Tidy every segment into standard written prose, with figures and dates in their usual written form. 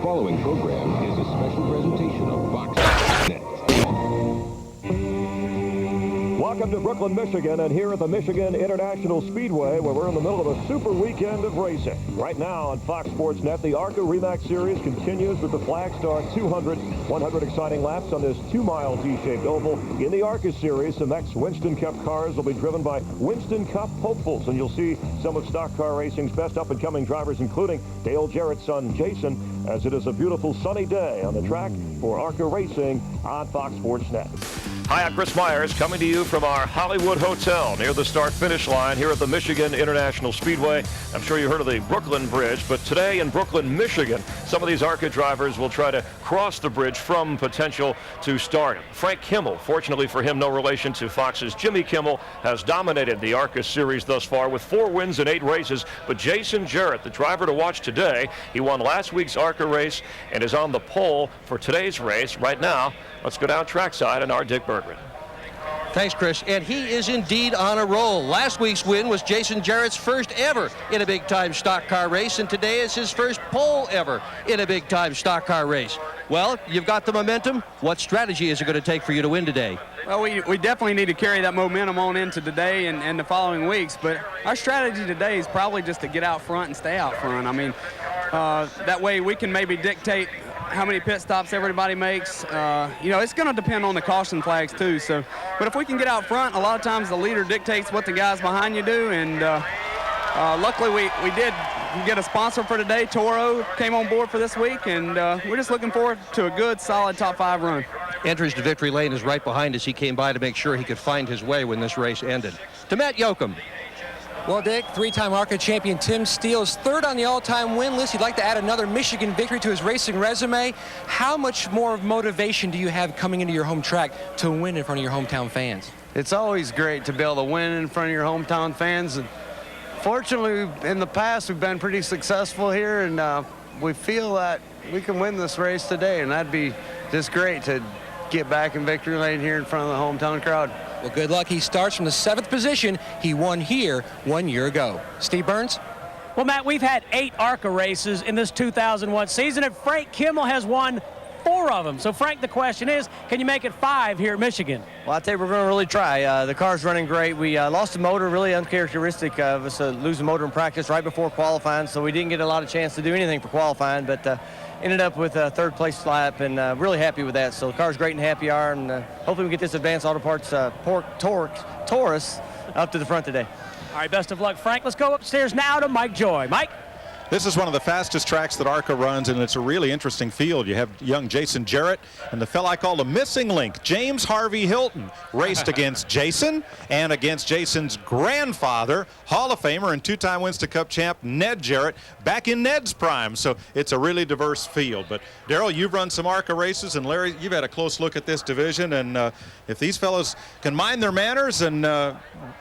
following program is a special presentation of Fox Net. Welcome to Brooklyn, Michigan, and here at the Michigan International Speedway, where we're in the middle of a super weekend of racing. Right now on Fox Sports Net, the ARCA RE Series continues with the Flagstar 200. 100 exciting laps on this 2-mile T-shaped oval. In the ARCA Series, the next Winston Cup cars will be driven by Winston Cup hopefuls, and you'll see some of stock car racing's best up-and-coming drivers, including Dale Jarrett's son, Jason, as it is a beautiful sunny day on the track for ARCA Racing on Fox Sports Net. Hi, I'm Chris Myers, coming to you from our Hollywood Hotel near the start-finish line here at the Michigan International Speedway. I'm sure you heard of the Brooklyn Bridge, but today in Brooklyn, Michigan, some of these ARCA drivers will try to cross the bridge from potential to stardom. Frank Kimmel, fortunately for him, no relation to Fox's Jimmy Kimmel, has dominated the ARCA Series thus far with 4 wins in 8 races. But Jason Jarrett, the driver to watch today, he won last week's ARCA race and is on the pole for today's race. Right now, let's go down trackside and our Dick Bergman. Thanks, Chris. And he is indeed on a roll. Last week's win was Jason Jarrett's first ever in a big-time stock car race, and today is his first pole ever in a big-time stock car race. Well, you've got the momentum. What strategy is it going to take for you to win today? Well, we definitely need to carry that momentum on into today and the following weeks, but our strategy today is probably just to get out front and stay out front. I mean, that way we can maybe dictate how many pit stops everybody makes. You know, it's going to depend on the caution flags too. So, but if we can get out front, a lot of times the leader dictates what the guys behind you do. And luckily we did get a sponsor for today. Toro came on board for this week, and we're just looking forward to a good, solid top 5 run. Entrance to victory lane is right behind us. He came by to make sure he could find his way when this race ended. To Matt Yoakum. Well, Dick, 3-time ARCA champion Tim Steele is 3rd on the all-time win list. He'd like to add another Michigan victory to his racing resume. How much more motivation do you have coming into your home track to win in front of your hometown fans? It's always great to be able to win in front of your hometown fans. And fortunately, in the past, we've been pretty successful here, and we feel that we can win this race today, and that'd be just great to get back in victory lane here in front of the hometown crowd. Well, good luck. He starts from the 7th position. He won here 1 year ago. Steve Burns? Well, Matt, we've had 8 ARCA races in this 2001 season, and Frank Kimmel has won 4 of them. So, Frank, the question is, can you make it 5 here at Michigan? Well, I tell you, we're going to really try. The car's running great. We lost the motor, really uncharacteristic of us to lose the motor in practice right before qualifying, so we didn't get a lot of chance to do anything for qualifying, but ended up with a 3rd place lap, and really happy with that. So the car's great in happy hour, and hopefully we get this Advanced Auto Parts Taurus up to the front today. All right, best of luck, Frank. Let's go upstairs now to Mike Joy. Mike? This is one of the fastest tracks that ARCA runs, and it's a really interesting field. You have young Jason Jarrett and the fella I call the missing link, James Harvey Hilton, raced against Jason and against Jason's grandfather, Hall of Famer and 2-time Winston Cup champ Ned Jarrett, back in Ned's prime. So it's a really diverse field. But Darrell, you've run some ARCA races, and Larry, you've had a close look at this division. And if these fellows can mind their manners, and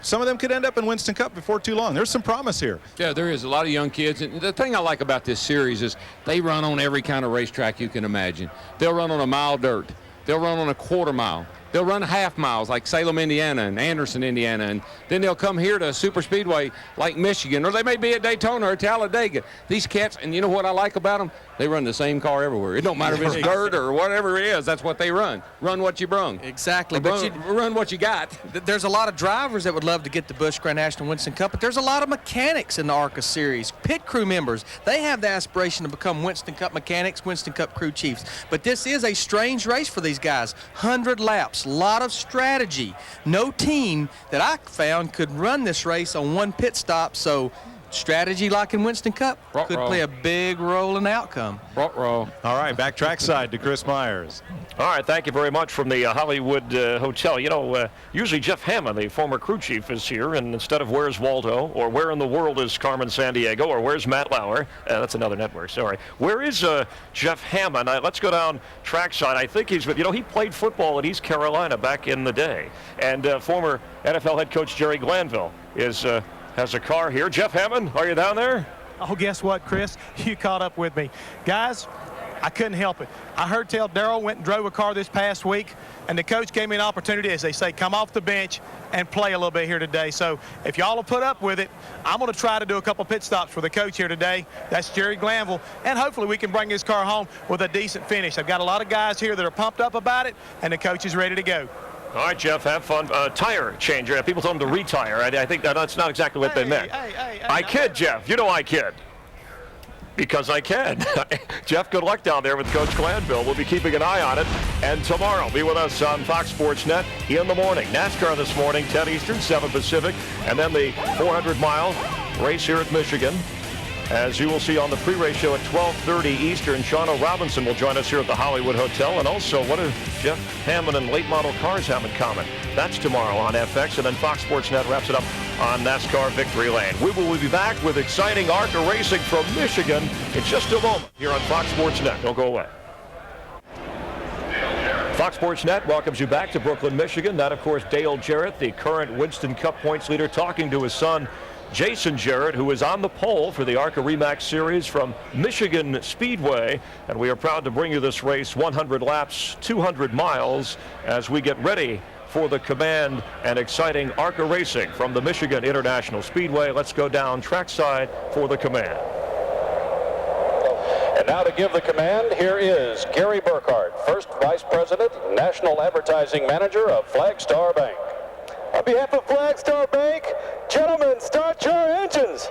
some of them could end up in Winston Cup before too long. There's some promise here. Yeah, there is a lot of young kids. And the thing I like about this series is they run on every kind of racetrack you can imagine. They'll run on a mile dirt. They'll run on a quarter mile. They'll run half miles like Salem, Indiana and Anderson, Indiana, and then they'll come here to a super speedway like Michigan, or they may be at Daytona or Talladega. These cats, and you know what I like about them? They run the same car everywhere. It don't matter if it's dirt or whatever it is. That's what they run. Run what you brung. Exactly. Run what you got. There's a lot of drivers that would love to get the Busch Grand National Winston Cup, but there's a lot of mechanics in the ARCA Series. Pit crew members, they have the aspiration to become Winston Cup mechanics, Winston Cup crew chiefs. But this is a strange race for these guys. 100 laps, a lot of strategy. No team that I found could run this race on one pit stop, so strategy like in Winston Cup could play a big role in the outcome. All right, back trackside to Chris Myers. All right, thank you very much from the Hollywood Hotel. You know, usually Jeff Hammond, the former crew chief, is here, and instead of where's Waldo, or where in the world is Carmen Sandiego, or where's Matt Lauer, that's another network, sorry. Where is Jeff Hammond? Let's go down trackside. I think he's, you know, he played football at East Carolina back in the day, and former NFL head coach Jerry Glanville has a car here. Jeff Hammond, are you down there? Oh, guess what, Chris? You caught up with me. Guys, I couldn't help it. I heard tell Darrell went and drove a car this past week, and the coach gave me an opportunity, as they say, come off the bench and play a little bit here today. So if y'all will put up with it, I'm going to try to do a couple pit stops for the coach here today. That's Jerry Glanville, and hopefully we can bring this car home with a decent finish. I've got a lot of guys here that are pumped up about it, and the coach is ready to go. All right, Jeff, have fun. Tire changer. People told him to retire. I think that's not exactly what they meant. I kid, Jeff. You know I kid. Because I can. Jeff, good luck down there with Coach Glanville. We'll be keeping an eye on it. And tomorrow, be with us on Fox Sports Net in the morning. NASCAR this morning, 10 Eastern, 7 Pacific. And then the 400-mile race here at Michigan. As you will see on the pre-race show at 12:30 Eastern, Shauna Robinson will join us here at the Hollywood Hotel. And also, what do Jeff Hammond and late model cars have in common? That's tomorrow on FX. And then Fox Sports Net wraps it up on NASCAR Victory Lane. We will be back with exciting ARCA racing from Michigan in just a moment here on Fox Sports Net. Don't go away. Fox Sports Net welcomes you back to Brooklyn, Michigan. That, of course, Dale Jarrett, the current Winston Cup points leader, talking to his son, Jason Jarrett, who is on the pole for the ARCA REMAX Series from Michigan Speedway. And we are proud to bring you this race, 100 laps, 200 miles, as we get ready for the command and exciting ARCA racing from the Michigan International Speedway. Let's go down trackside for the command. And now to give the command, here is Gary Burkhardt, First Vice President, National Advertising Manager of Flagstar Bank. On behalf of Flagstar Bank, gentlemen, start your engines.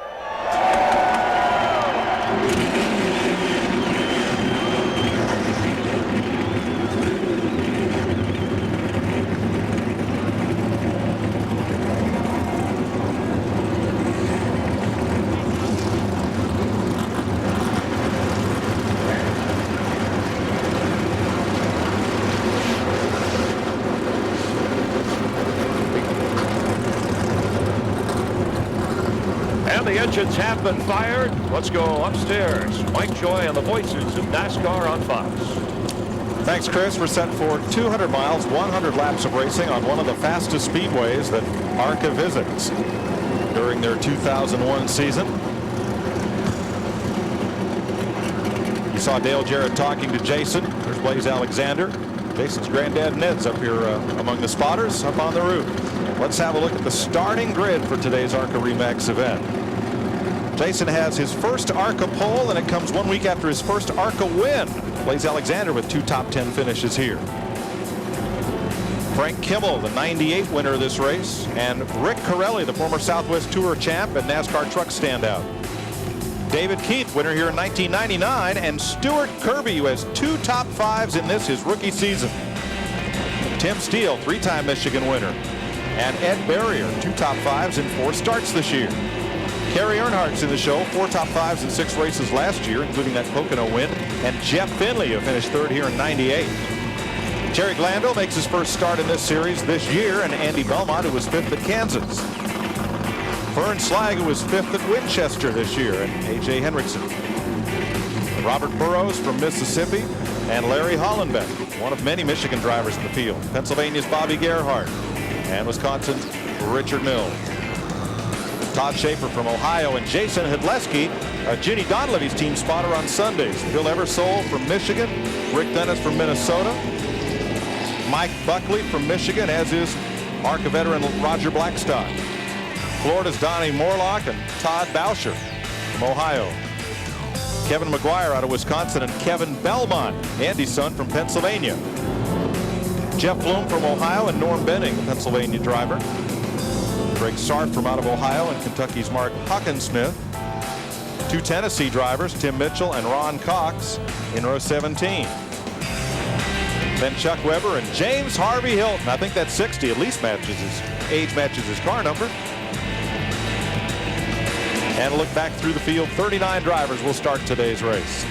The engines have been fired. Let's go upstairs. Mike Joy and the voices of NASCAR on Fox. Thanks, Chris. We're set for 200 miles, 100 laps of racing on one of the fastest speedways that ARCA visits during their 2001 season. You saw Dale Jarrett talking to Jason. There's Blaze Alexander. Jason's granddad Ned's up here among the spotters up on the roof. Let's have a look at the starting grid for today's ARCA REMAX event. Jason has his first ARCA pole, and it comes 1 week after his first ARCA win. Blaze Alexander with 2 top 10 finishes here. Frank Kimmel, the 98 winner of this race, and Rick Corelli, the former Southwest Tour champ and NASCAR truck standout. David Keith, winner here in 1999, and Stuart Kirby, who has 2 top 5s in this, his rookie season. Tim Steele, 3-time Michigan winner, and Ed Barrier, 2 top 5s in 4 starts this year. Kerry Earnhardt's in the show, 4 top 5s in 6 races last year, including that Pocono win. And Jeff Finley, who finished 3rd here in 98. Jerry Glanville makes his first start in this series this year, and Andy Belmont, who was 5th at Kansas. Vern Slag, who was 5th at Winchester this year, and A.J. Henriksen. Robert Burrows from Mississippi, and Larry Hollenbeck, one of many Michigan drivers in the field. Pennsylvania's Bobby Gerhardt, and Wisconsin's Richard Mills. Todd Schaefer from Ohio, and Jason Hidleski, Ginny Donlevy's team spotter on Sundays. Bill Eversole from Michigan, Rick Dennis from Minnesota, Mike Buckley from Michigan, as is ARCA veteran Roger Blackstock. Florida's Donnie Morlock and Todd Bauscher from Ohio. Kevin McGuire out of Wisconsin, and Kevin Belmont, Andy's son, from Pennsylvania. Jeff Bloom from Ohio, and Norm Benning, the Pennsylvania driver. Greg Sarf from out of Ohio, and Kentucky's Mark Huckensmith. 2 Tennessee drivers, Tim Mitchell and Ron Cox, in row 17. Then Chuck Weber and James Harvey Hilton. I think that 60 at least matches his age, matches his car number. And a look back through the field, 39 drivers will start today's race.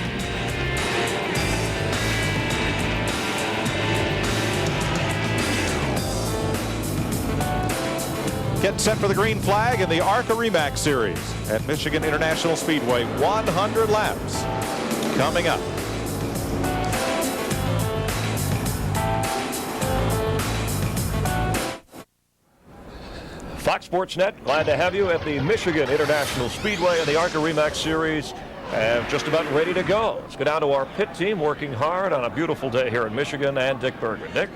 Getting set for the green flag in the ARCA REMAX Series at Michigan International Speedway. 100 laps coming up. Fox Sports Net, glad to have you at the Michigan International Speedway and the ARCA REMAX Series And just about ready to go. Let's go down to our pit team working hard on a beautiful day here in Michigan, and Dick Berger. Dick?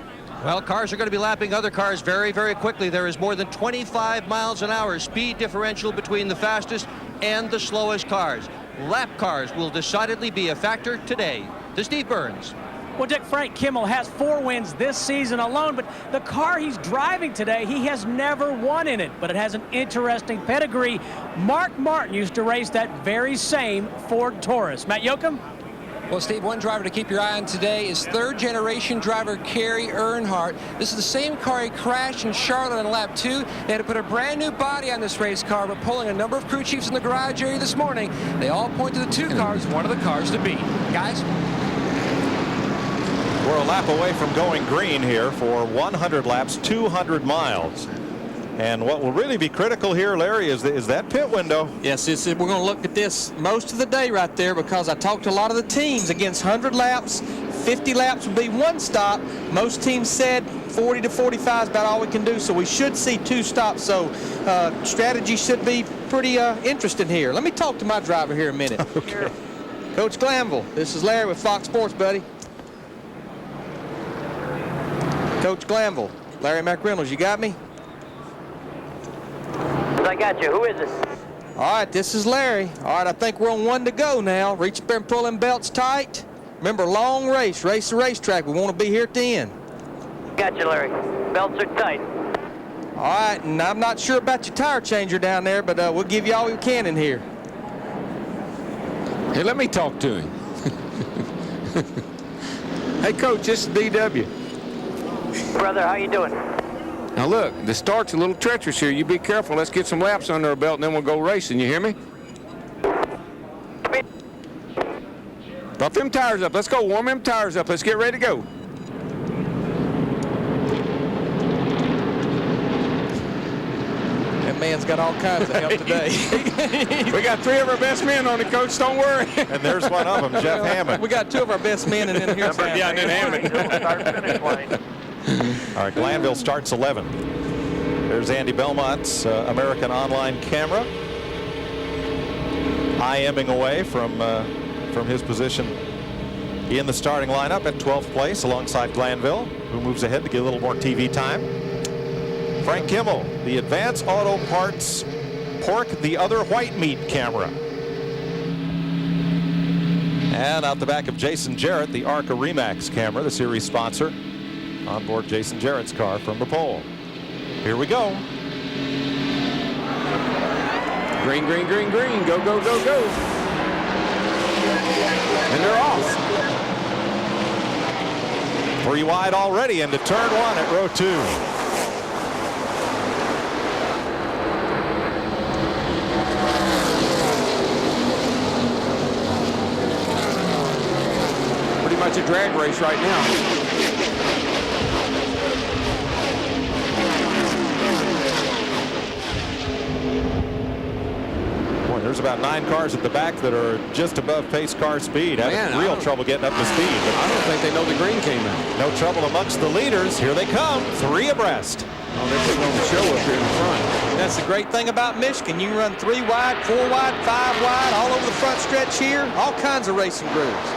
Well, cars are going to be lapping other cars very, very quickly. There is more than 25 miles an hour speed differential between the fastest and the slowest cars. Lap cars will decidedly be a factor today. To Steve Burns. Well, Dick, Frank Kimmel has 4 wins this season alone, but the car he's driving today, he has never won in it, but it has an interesting pedigree. Mark Martin used to race that very same Ford Taurus. Matt Yoakum? Well, Steve, one driver to keep your eye on today is third-generation driver Kerry Earnhardt. This is the same car he crashed in Charlotte on lap 2. They had to put a brand-new body on this race car, but polling a number of crew chiefs in the garage area this morning, they all point to the 2 cars as one of the cars to beat. Guys? We're a lap away from going green here for 100 laps, 200 miles. And what will really be critical here, Larry, is that pit window. Yes, we're going to look at this most of the day right there, because I talked to a lot of the teams. Against 100 laps, 50 laps would be 1 stop. Most teams said 40 to 45 is about all we can do, so we should see 2 stops. So strategy should be pretty interesting here. Let me talk to my driver here a minute. Okay. Coach Glanville, this is Larry with Fox Sports, buddy. Coach Glanville, Larry McReynolds, you got me? I got you. Who is this? All right, this is Larry. All right, I think we're on 1 to go now. Reach up there and pull them belts tight. Remember, long race the racetrack. We want to be here at the end. Got you, Larry. Belts are tight. All right, and I'm not sure about your tire changer down there, but we'll give you all we can in here. Hey, let me talk to him. Hey, Coach, this is DW. Brother, how you doing? Now, look, the start's a little treacherous here. You be careful. Let's get some laps under our belt, and then we'll go racing. You hear me? Buff them tires up. Let's go. Warm them tires up. Let's get ready to go. That man's got all kinds of help today. We got 3 of our best men on the coach. Don't worry. And there's one of them, Jeff Hammond. We got 2 of our best men, and then here's Yeah, and then Hammond. All right, Glanville starts 11. There's Andy Belmont's American Online camera. IMing away from his position in the starting lineup at 12th place alongside Glanville, who moves ahead to get a little more TV time. Frank Kimmel, the Advance Auto Parts Pork the Other White Meat camera. And out the back of Jason Jarrett, the ARCA RE camera, the series sponsor. On board Jason Jarrett's car from the pole. Here we go. Green, green, green, green. Go, go, go, go. And they're off. 3 wide already into turn 1 at row 2. Pretty much a drag race right now. There's about 9 cars at the back that are just above pace car speed. Having real trouble getting up to speed. I don't think they know the green came in. No trouble amongst the leaders. Here they come, 3 abreast. Oh, they're putting on the show up here in the front. That's the great thing about Michigan. You run 3 wide, 4 wide, 5 wide, all over the front stretch here. All kinds of racing grooves.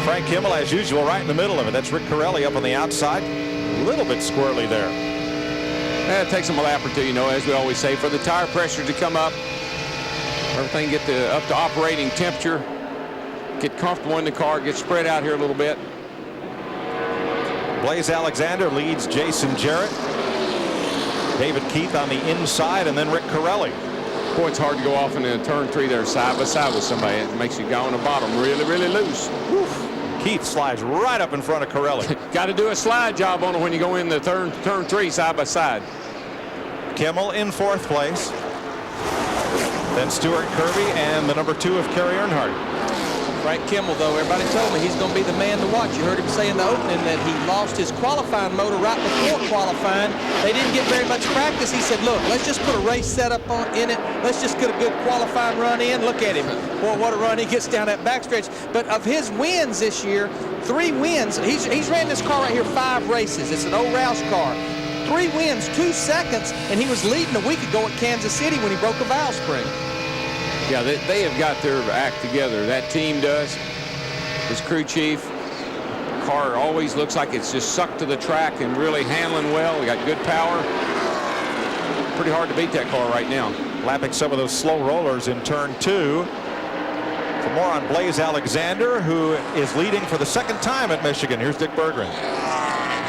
Frank Kimmel, as usual, right in the middle of it. That's Rick Corelli up on the outside. A little bit squirrely there. It takes them a lap or 2, you know, as we always say, for the tire pressure to come up. Everything get up to operating temperature. Get comfortable in the car, get spread out here a little bit. Blaze Alexander leads Jason Jarrett. David Keith on the inside, and then Rick Corelli. Boy, it's hard to go off in turn 3 there side by side with somebody. It makes you go on the bottom really, really loose. Woof. Keith slides right up in front of Corelli. Got to do a slide job on it when you go in the turn 3 side by side. Kimmel in 4th place. Then Stuart Kirby and the number 2 of Kerry Earnhardt. Frank Kimmel, though, everybody told me he's going to be the man to watch. You heard him say in the opening that he lost his qualifying motor right before qualifying. They didn't get very much practice. He said, look, let's just put a race setup in it. Let's just get a good qualifying run in. Look at him. Boy, what a run he gets down that backstretch. But of his wins this year, 3 wins. He's ran this car right here 5 races. It's an old Roush car. 3 wins, 2 seconds, and he was leading a week ago at Kansas City when he broke a valve spring. Yeah, they have got their act together. That team does. His crew chief, car always looks like it's just sucked to the track and really handling well. We got good power. Pretty hard to beat that car right now. Lapping some of those slow rollers in turn 2. For more on Blaze Alexander, who is leading for the 2nd time at Michigan. Here's Dick Berggren.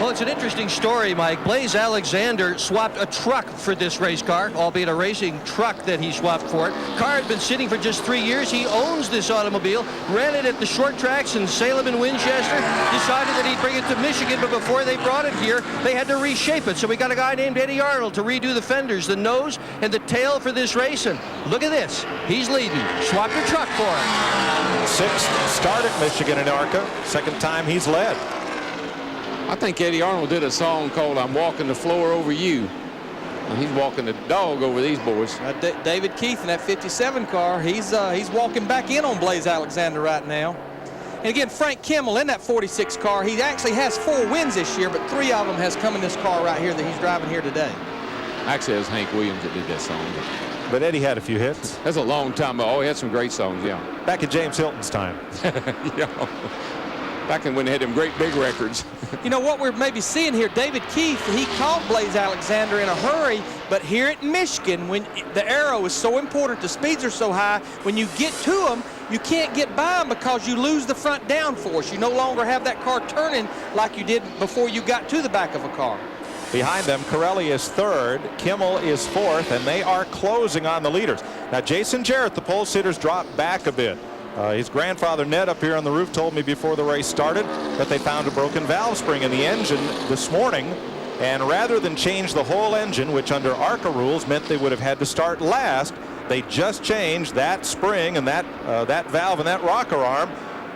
Well, it's an interesting story, Mike. Blaze Alexander swapped a truck for this race car, albeit a racing truck that he swapped for it. Car had been sitting for just 3 years. He owns this automobile, ran it at the short tracks in Salem and Winchester, decided that he'd bring it to Michigan, but before they brought it here, they had to reshape it. So we got a guy named Eddie Arnold to redo the fenders, the nose, and the tail for this race. And look at this. He's leading. Swapped a truck for him. 6th start at Michigan in ARCA. 2nd time he's led. I think Eddie Arnold did a song called "I'm Walking the Floor Over You." And he's walking the dog over these boys. David Keith in that 57 car, he's walking back in on Blaze Alexander right now. And again, Frank Kimmel in that 46 car, he actually has 4 wins this year, but 3 of them has come in this car right here that he's driving here today. Actually, it was Hank Williams that did that song. But Eddie had a few hits. That's a long time ago. Oh, he had some great songs, yeah. Back in James Hilton's time. Yeah. Back when they had them great big records. You know what we're maybe seeing here, David Keith, he called Blaze Alexander in a hurry, but here at Michigan, when the aero is so important, the speeds are so high, when you get to them, you can't get by them because you lose the front downforce. You no longer have that car turning like you did before you got to the back of a car. Behind them, Corelli is 3rd, Kimmel is 4th, and they are closing on the leaders. Now, Jason Jarrett, the pole sitters, dropped back a bit. His grandfather, Ned, up here on the roof told me before the race started that they found a broken valve spring in the engine this morning. And rather than change the whole engine, which under ARCA rules meant they would have had to start last, they just changed that spring and that valve and that rocker arm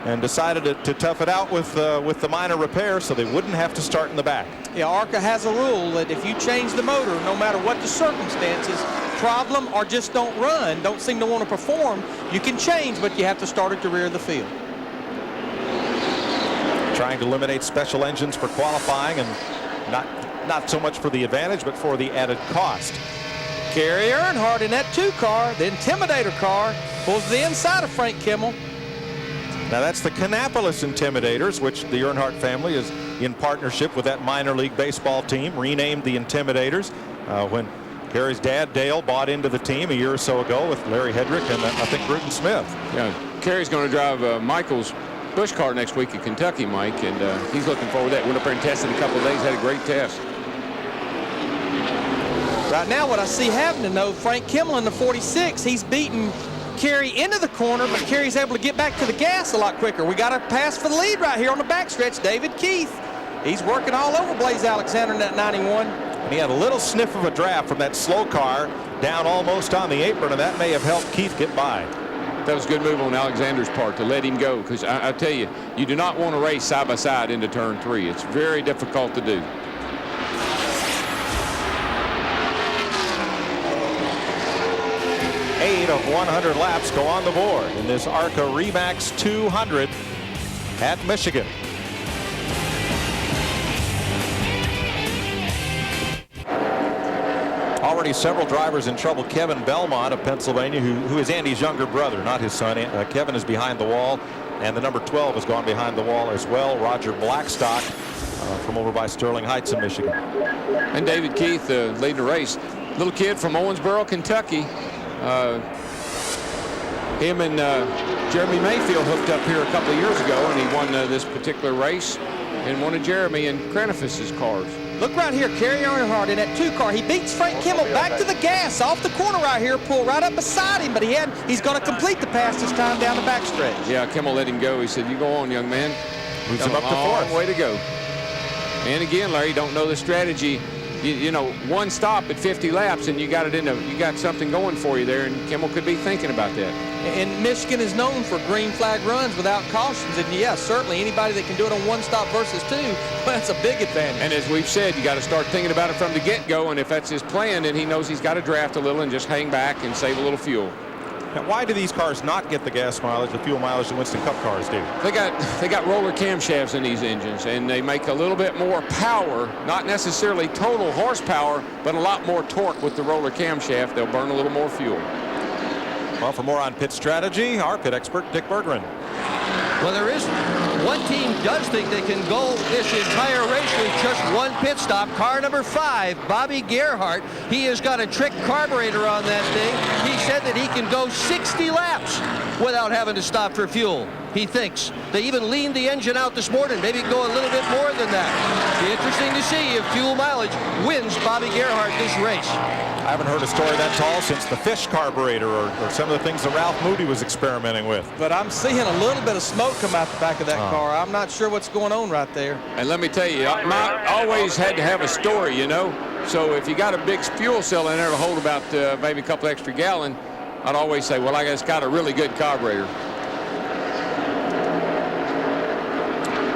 and decided to tough it out with the minor repair so they wouldn't have to start in the back. Yeah, ARCA has a rule that if you change the motor, no matter what the circumstances, problem or just don't run, don't seem to want to perform, you can change, but you have to start at the rear of the field. Trying to eliminate special engines for qualifying, and not so much for the advantage, but for the added cost. Gary Earnhardt in that 2 car, the Intimidator car, pulls to the inside of Frank Kimmel. Now that's the Kannapolis Intimidators, which the Earnhardt family is in partnership with that minor league baseball team, renamed the Intimidators when Gary's dad, Dale, bought into the team a year or so ago with Larry Hedrick and I think Bruton Smith. Yeah, Gary's going to drive Michael's Busch car next week in Kentucky, Mike, and he's looking forward to that. Went up there and tested a couple of days, had a great test. Right now, what I see happening, though, Frank Kimmel in the 46, he's beating Kerry into the corner, but Kerry's able to get back to the gas a lot quicker. We got a pass for the lead right here on the backstretch. David Keith, he's working all over Blaze Alexander in that 91. And he had a little sniff of a draft from that slow car down almost on the apron, and that may have helped Keith get by. That was a good move on Alexander's part to let him go, because I tell you, you do not want to race side by side into turn 3. It's very difficult to do. Eight of 100 laps go on the board in this ARCA Remax 200 at Michigan. Already several drivers in trouble. Kevin Belmont of Pennsylvania, who is Andy's younger brother, not his son. Kevin is behind the wall, and the number 12 has gone behind the wall as well. Roger Blackstock from over by Sterling Heights in Michigan. And David Keith leading the race. Little kid from Owensboro, Kentucky. Him and Jeremy Mayfield hooked up here a couple of years ago, and he won this particular race in one of Jeremy and Kranifus's cars. Look right here, Kerry Earnhardt in that 2 car. He beats Frank Kimmel back to the gas off the corner right here, pull right up beside him, but he's going to complete the pass this time down the backstretch. Yeah, Kimmel let him go. He said, "You go on, young man." Moves him up to 4th. Way to go. And again, Larry, don't know the strategy. You know, one stop at 50 laps, and you got something going for you there, and Kimmel could be thinking about that. And Michigan is known for green flag runs without cautions, and yes, certainly anybody that can do it on 1 stop versus 2, that's a big advantage. And as we've said, you got to start thinking about it from the get-go, and if that's his plan, then he knows he's got to draft a little and just hang back and save a little fuel. Now, why do these cars not get the gas mileage, the fuel mileage the Winston Cup cars do? They got roller camshafts in these engines, and they make a little bit more power, not necessarily total horsepower, but a lot more torque with the roller camshaft. They'll burn a little more fuel. Well, for more on pit strategy, our pit expert, Dick Berggren. Well, there is one team does think they can go this entire race with just one pit stop. Car number 5, Bobby Gerhardt. He has got a trick carburetor on that thing. He said that he can go 60 laps without having to stop for fuel. He thinks. They even leaned the engine out this morning, maybe go a little bit more than that. Be interesting to see if fuel mileage wins Bobby Gerhardt this race. I haven't heard a story that tall since the fish carburetor or some of the things that Ralph Moody was experimenting with. But I'm seeing a little bit of smoke come out the back of that car. I'm not sure what's going on right there. And let me tell you, I always had to have a story, you know. So if you got a big fuel cell in there to hold about maybe a couple extra gallon, I'd always say, well, I guess got a really good carburetor.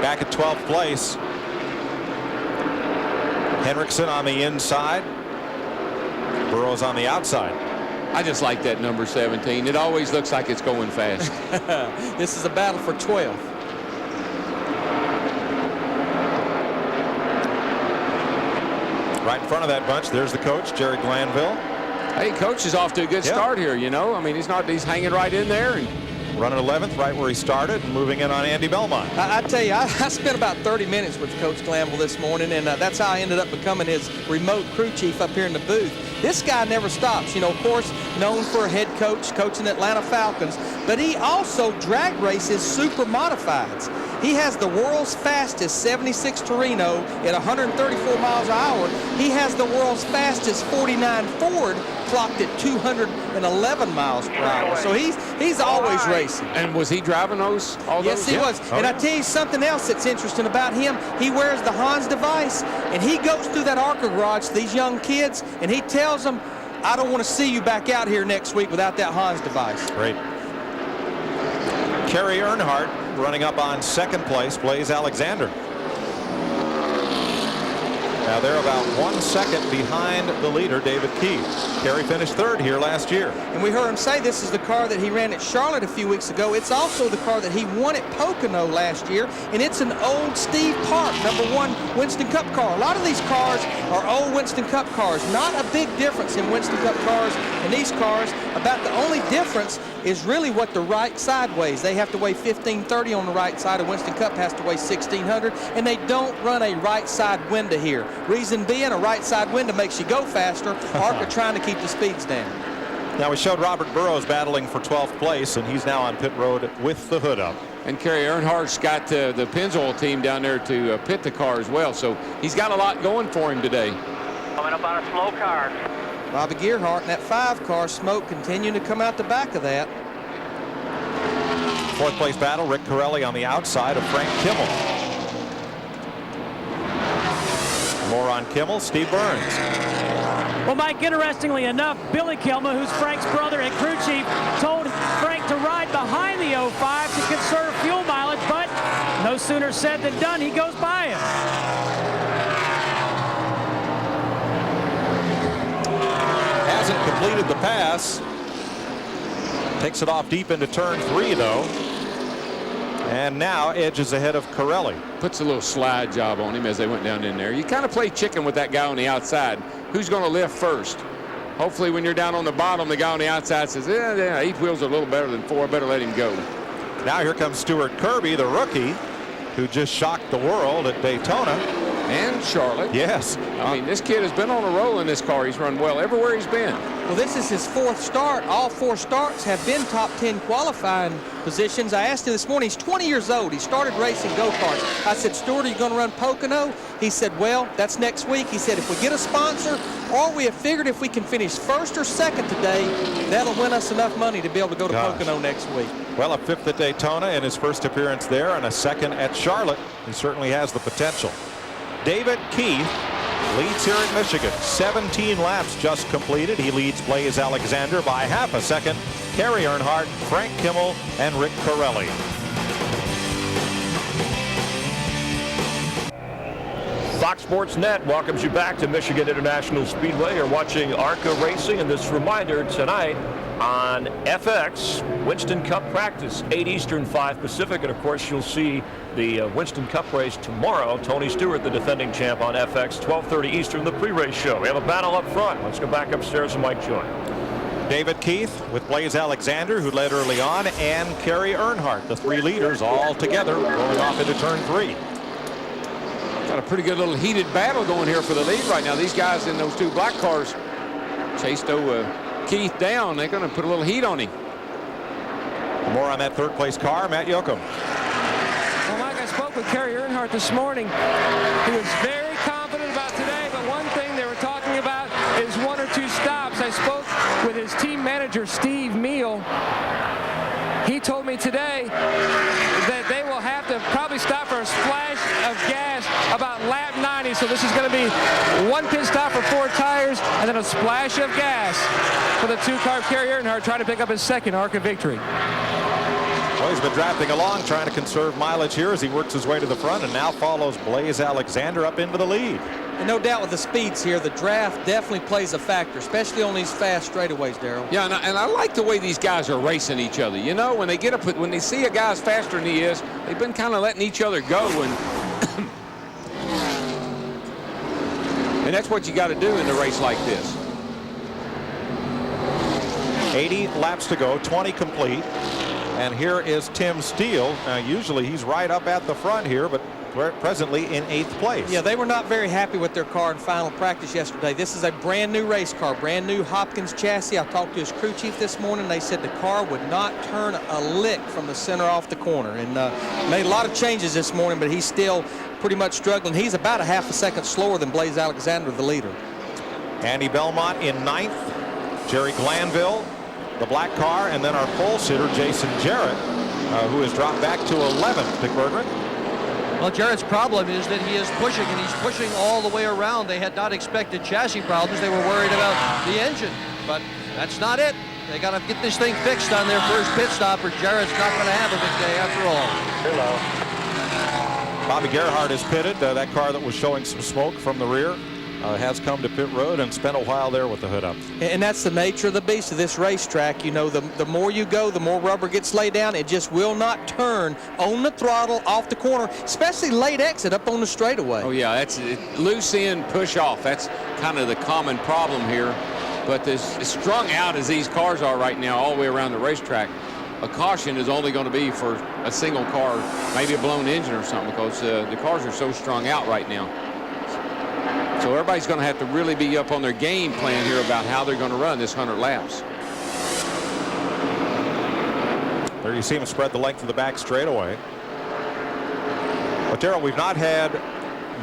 Back at 12th place. Henriksen on the inside. Burrows on the outside. I just like that number 17. It always looks like it's going fast. This is a battle for 12th. Right in front of that bunch, there's the coach, Jerry Glanville. Hey, coach is off to a good start here, you know. I mean, he's hanging right in there. And running 11th, right where he started, and moving in on Andy Belmont. I tell you, I spent about 30 minutes with Coach Glanville this morning, and that's how I ended up becoming his remote crew chief up here in the booth. This guy never stops. You know, of course, known for a head coach, coaching Atlanta Falcons, but he also drag races super modifieds. He has the world's fastest 76 Torino at 134 miles an hour. He has the world's fastest 49 Ford clocked at 211 miles per hour. So he's always racing. And was he driving those? Yes, he was. And I tell you something else that's interesting about him. He wears the Hans device, and he goes through that ARCA garage to these young kids, and he tells them, I don't want to see you back out here next week without that Hans device. Great. Kerry Earnhardt running up on second place, Blaze Alexander. Now they're about 1 second behind the leader, David Key. Kerry finished third here last year. And we heard him say this is the car that he ran at Charlotte a few weeks ago. It's also the car that he won at Pocono last year, and it's an old Steve Park #1 Winston Cup car. A lot of these cars are old Winston Cup cars. Not a big difference in Winston Cup cars and these cars. About the only difference is really what the right side weighs. They have to weigh 1530 on the right side, and Winston Cup has to weigh 1600, and they don't run a right side window here. Reason being, a right side window makes you go faster. ARCA trying to keep the speeds down. Now we showed Robert Burrows battling for 12th place, and he's now on pit road with the hood up. And Kerry Earnhardt's got the Pennzoil team down there to pit the car as well, so he's got a lot going for him today. Coming up on a slow car. Bobby Gerhardt in that 5 car, smoke continuing to come out the back of that. 4th place battle, Rick Corelli on the outside of Frank Kimmel. More on Kimmel, Steve Burns. Well, Mike, interestingly enough, Billy Kimmel, who's Frank's brother and crew chief, told Frank to ride behind the 05 to conserve fuel mileage, but no sooner said than done, he goes by him. Hasn't completed the pass. Takes it off deep into turn 3, though. And now edges ahead of Corelli. Puts a little slide job on him as they went down in there. You kind of play chicken with that guy on the outside. Who's going to lift first? Hopefully when you're down on the bottom, the guy on the outside says, yeah, 8 wheels are a little better than 4. Better let him go. Now here comes Stuart Kirby, the rookie, who just shocked the world at Daytona. And Charlotte. Yes. I mean, this kid has been on a roll in this car. He's run well everywhere he's been. Well, this is his 4th start. All 4 starts have been top 10 qualifying positions. I asked him this morning, he's 20 years old. He started racing go-karts. I said, Stuart, are you going to run Pocono? He said, well, that's next week. He said, if we get a sponsor, or we have figured if we can finish 1st or 2nd today, that'll win us enough money to be able to go to Pocono next week. Well, a 5th at Daytona in his first appearance there, and a 2nd at Charlotte. He certainly has the potential. David Keith leads here in Michigan. 17 laps just completed. He leads Blaze Alexander by half a second. Kerry Earnhardt, Frank Kimmel, and Rick Corelli. Fox Sports Net welcomes you back to Michigan International Speedway. You're watching ARCA Racing, and this reminder tonight, on FX, Winston Cup practice, 8 Eastern, 5 Pacific. And of course, you'll see the Winston Cup race tomorrow. Tony Stewart, the defending champ, on FX, 12:30 Eastern, the pre-race show. We have a battle up front. Let's go back upstairs to Mike Joy. David Keith with Blaze Alexander, who led early on, and Kerry Earnhardt, the 3 leaders all together going off into turn 3. Got a pretty good little heated battle going here for the lead right now. These guys in those 2 black cars chased Keith down. They're going to put a little heat on him. More on that 3rd place car, Matt Yoakum. Well, Mike, I spoke with Kerry Earnhardt this morning. He was very confident about today, but one thing they were talking about is 1 or 2 stops. I spoke with his team manager, Steve Meal. He told me today that they will have to probably stop for a splash of gas about lap 90. So this is going to be 1 pit stop for 4 tires and then a splash of gas for the 2-car Kerry Earnhardt trying to pick up his 2nd ARCA victory. Well, he's been drafting along, trying to conserve mileage here as he works his way to the front and now follows Blaze Alexander up into the lead. And no doubt with the speeds here, the draft definitely plays a factor, especially on these fast straightaways, Darrell. Yeah, and I like the way these guys are racing each other. You know, when they get up, when they see a guy's faster than he is, they've been kind of letting each other go, and that's what you got to do in a race like this. 80 laps to go, 20 complete. And here is Tim Steele. Now, usually he's right up at the front here, but we're presently in 8th place. Yeah, they were not very happy with their car in final practice yesterday. This is a brand new race car, brand new Hopkins chassis. I talked to his crew chief this morning. They said the car would not turn a lick from the center off the corner, and made a lot of changes this morning, but he's still pretty much struggling. He's about a half a second slower than Blaze Alexander, the leader. Andy Belmont in 9th. Jerry Glanville, the black car, and then our pole sitter, Jason Jarrett, who has dropped back to 11th. Dick Berggren. Well, Jarrett's problem is that he is pushing, and he's pushing all the way around. They had not expected chassis problems. They were worried about the engine, but that's not it. They got to get this thing fixed on their first pit stop, or Jarrett's not going to have a big day after all. Hello. Bobby Gerhardt is pitted. That car that was showing some smoke from the rear has come to pit road and spent a while there with the hood up. And that's the nature of the beast of this racetrack. You know, the more you go, the more rubber gets laid down. It just will not turn on the throttle off the corner, especially late exit up on the straightaway. Oh, yeah, that's loose in, push off. That's kind of the common problem here. But as strung out as these cars are right now all the way around the racetrack, a caution is only going to be for a single car, maybe a blown engine or something, because the cars are so strung out right now. So everybody's going to have to really be up on their game plan here about how they're going to run this 100 laps. There you see him spread the length of the back straightaway. But Darrell, we've not had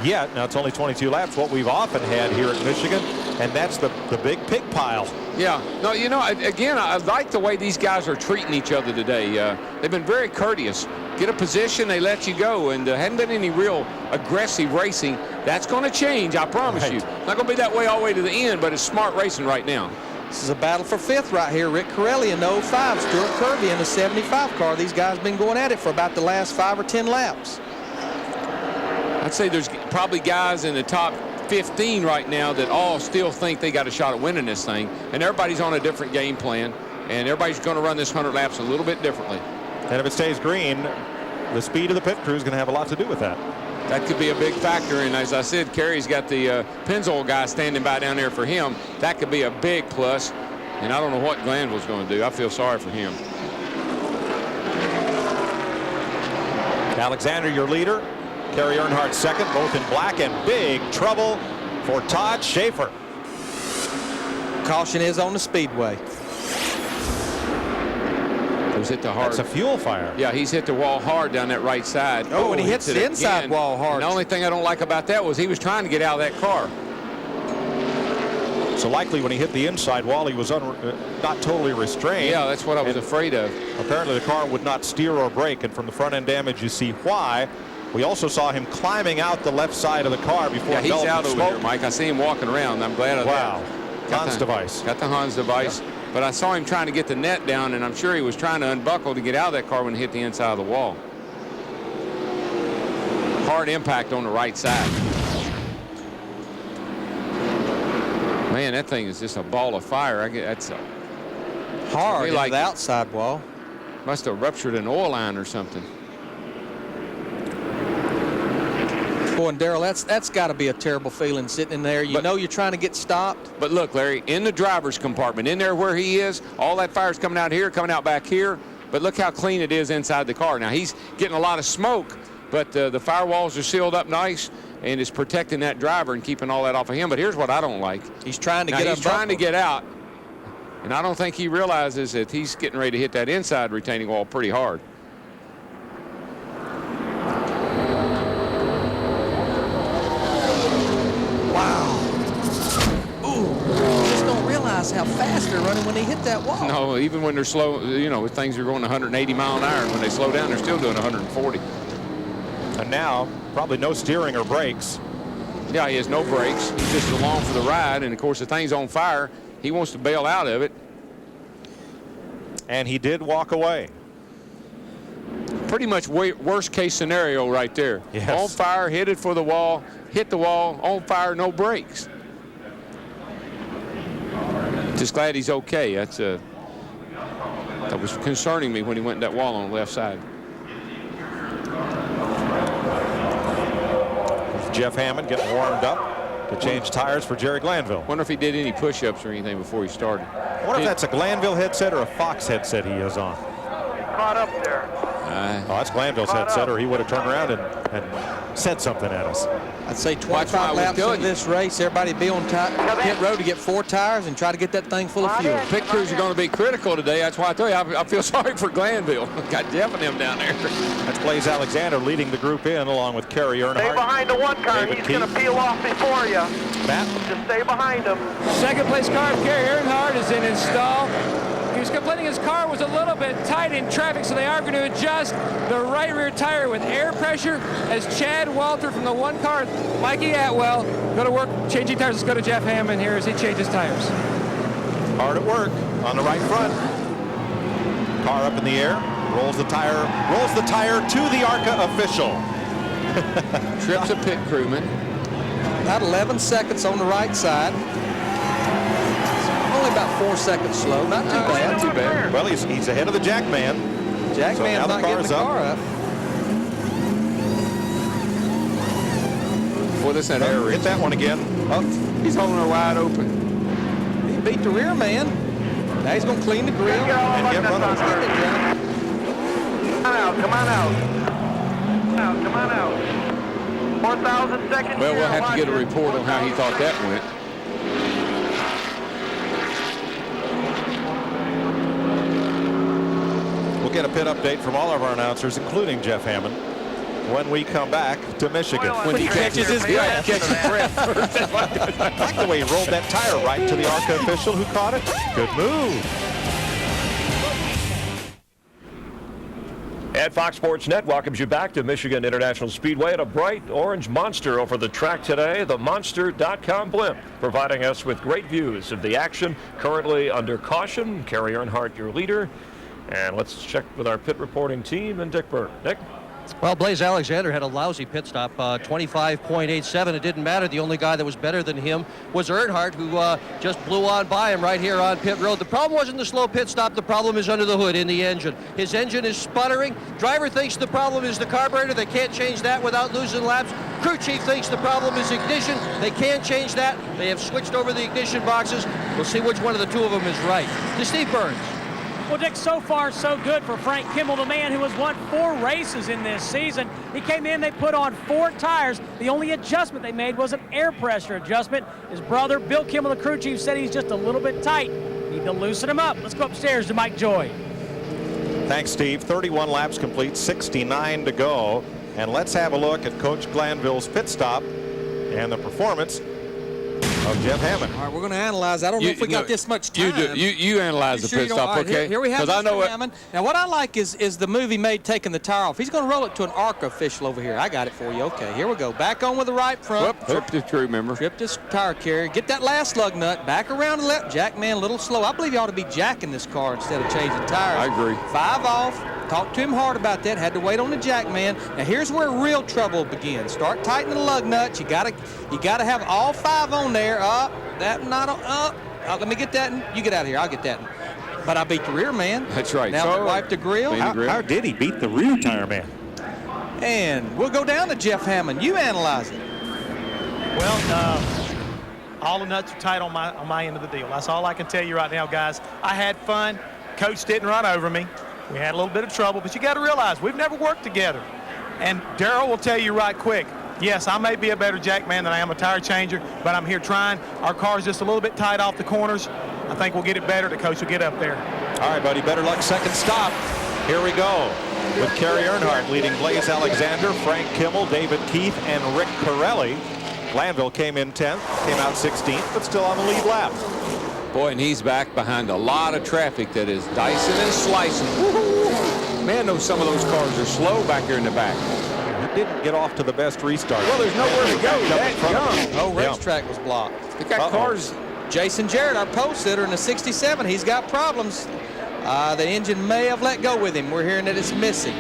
yet, now it's only 22 laps, what we've often had here at Michigan, and that's the big pig pile. Yeah, no, you know, again, I like the way these guys are treating each other today. They've been very courteous. Get a position, they let you go, and hadn't been any real aggressive racing. That's going to change, I promise you. Not going to be that way all the way to the end, but it's smart racing right now. This is a battle for 5th right here. Rick Corelli in the 05, Stuart Kirby in the 75 car. These guys have been going at it for about the last 5 or 10 laps. I'd say there's probably guys in the top 15 right now that all still think they got a shot at winning this thing, and everybody's on a different game plan, and everybody's going to run this 100 laps a little bit differently. And if it stays green, the speed of the pit crew is going to have a lot to do with that. That could be a big factor, and as I said, Kerry's got the Pennzoil guy standing by down there for him. That could be a big plus, and I don't know what Glanville's going to do. I feel sorry for him. Alexander, your leader. Kerry Earnhardt second, both in black, and big trouble for Todd Schaefer. Caution is on the Speedway. He's hit the hard. That's a fuel fire. Yeah, he's hit the wall hard down that right side. Oh, and he hits the inside wall hard. And the only thing I don't like about that was he was trying to get out of that car. So likely when he hit the inside wall, he was not totally restrained. Yeah, that's what I was afraid of. Apparently the car would not steer or brake, and from the front end damage you see why. We also saw him climbing out the left side of the car before he's out over smoke. here, Mike. I see him walking around. I'm glad of that. Wow. Hans device. Got the Hans device. Yep. But I saw him trying to get the net down, and I'm sure he was trying to unbuckle to get out of that car when he hit the inside of the wall. Hard impact on the right side. Man, that thing is just a ball of fire. Hard like into the outside wall. Must have ruptured an oil line or something. Boy, and Darrell, that's got to be a terrible feeling sitting in there. You know you're trying to get stopped. But look, Larry, in the driver's compartment, in there where he is, all that fire's coming out here, coming out back here. But look how clean it is inside the car. Now, he's getting a lot of smoke, but the firewalls are sealed up nice, and it's protecting that driver and keeping all that off of him. But here's what I don't like. He's trying to get He's trying to get out, and I don't think he realizes that he's getting ready to hit that inside retaining wall pretty hard. Wow. Ooh, just don't realize how fast they're running when they hit that wall. No, even when they're slow, you know, things are going 180 mile an hour, and when they slow down, they're still doing 140. And now, probably no steering or brakes. Yeah, he has no brakes. He's just along for the ride, and of course, the thing's on fire. He wants to bail out of it. And he did walk away. Pretty much worst case scenario right there. Yes. On fire, headed for the wall, hit the wall, on fire, no brakes. Just glad he's okay. That was concerning me when he went that wall on the left side. Jeff Hammond getting warmed up to change tires for Jerry Glanville. Wonder if he did any push-ups or anything before he started. I wonder if that's a Glanville headset or a Fox headset he is on. Caught up there. Oh, that's Glanville's headset, or he would have turned around and said something at us. I'd say 25 laps of this race, everybody be on pit road to get 4 tires and try to get that thing full of fuel. Pit crews are going to be critical today. That's why I tell you, I feel sorry for Glanville. Got Jeff and him down there. That's Blaze Alexander leading the group in, along with Kerry Earnhardt. Stay behind the one car. David He's going to peel off before you. Matt? Just stay behind him. Second place car of Kerry Earnhardt is in install. He was complaining his car was a little bit tight in traffic, so they are going to adjust the right rear tire with air pressure as Chad Walter from the one car, Mikey Atwell, go to work changing tires. Let's go to Jeff Hammond here as he changes tires. Hard at work on the right front. Car up in the air, rolls the tire to the ARCA official. Trips a pit crewman. About 11 seconds on the right side. Only about 4 seconds slow. Not too bad. Not too bad. Well, he's ahead of the Jackman. Jackman's not getting the car up. Boy, this that air Hit that one again. Oh, he's holding her wide open. He beat the rear man. Now he's going to clean the grill and get run over. Come on out. Come on out. 4,000 seconds. Well, we'll have to get a report on how he thought that went. We'll get a pit update from all of our announcers, including Jeff Hammond, when we come back to Michigan. When he catches his breath. I like the way he rolled that tire right to the ARCA official who caught it. Good move. And Fox Sports Net welcomes you back to Michigan International Speedway at a bright orange monster over the track today, the Monster.com blimp, providing us with great views of the action currently under caution. Kerry Earnhardt, your leader. And let's check with our pit reporting team and Dick Burke. Dick? Well, Blaze Alexander had a lousy pit stop, 25.87. It didn't matter. The only guy that was better than him was Earnhardt, who just blew on by him right here on pit road. The problem wasn't the slow pit stop. The problem is under the hood in the engine. His engine is sputtering. Driver thinks the problem is the carburetor. They can't change that without losing laps. Crew chief thinks the problem is ignition. They can't change that. They have switched over the ignition boxes. We'll see which one of the two of them is right. To Steve Burns. Well, Dick, so far so good for Frank Kimmel, the man who has won 4 races in this season. He came in, they put on 4 tires. The only adjustment they made was an air pressure adjustment. His brother, Bill Kimmel, the crew chief, said he's just a little bit tight. Need to loosen him up. Let's go upstairs to Mike Joy. Thanks, Steve. 31 laps complete, 69 to go. And let's have a look at Coach Glanville's pit stop and the performance of Jeff Hammond. All right, we're going to analyze. I don't know if we got this much time. You analyze the pit stop, okay? Here we have Mr. Hammond. Now, what I like is the move he made taking the tire off. He's going to roll it to an ARCA official over here. I got it for you. Okay, here we go. Back on with the right front. Tripped his crew member. Tripped his tire carrier. Get that last lug nut. Back around the left. Jackman a little slow. I believe you ought to be jacking this car instead of changing tires. I agree. 5 off. Talked to him hard about that. Had to wait on the Jackman. Now here's where real trouble begins. Start tightening the lug nuts. You gotta have all 5 on there. Up. That not up. Let me get that. You get out of here. I'll get that. But I beat the rear man. That's right. Now So, wipe the grill. How did he beat the rear tire man? And we'll go down to Jeff Hammond. You analyze it. Well, all the nuts are tight on my end of the deal. That's all I can tell you right now, guys. I had fun. Coach didn't run over me. We had a little bit of trouble, but you got to realize we've never worked together. And Darrell will tell you right quick, yes, I may be a better jack man than I am a tire changer, but I'm here trying. Our car's just a little bit tight off the corners. I think we'll get it better. The coach will get up there. All right, buddy, better luck second stop. Here we go with Kerry Earnhardt leading Blaze Alexander, Frank Kimmel, David Keith, and Rick Corelli. Glanville came in 10th, came out 16th, but still on the lead lap. Boy, and he's back behind a lot of traffic that is dicing and slicing. Man, some of those cars are slow back here in the back. He didn't get off to the best restart. Well, there's nowhere to go. That young. Oh, racetrack was blocked. They got cars. Jason Jarrett, our pole sitter in the 67, he's got problems. The engine may have let go with him. We're hearing that it's missing.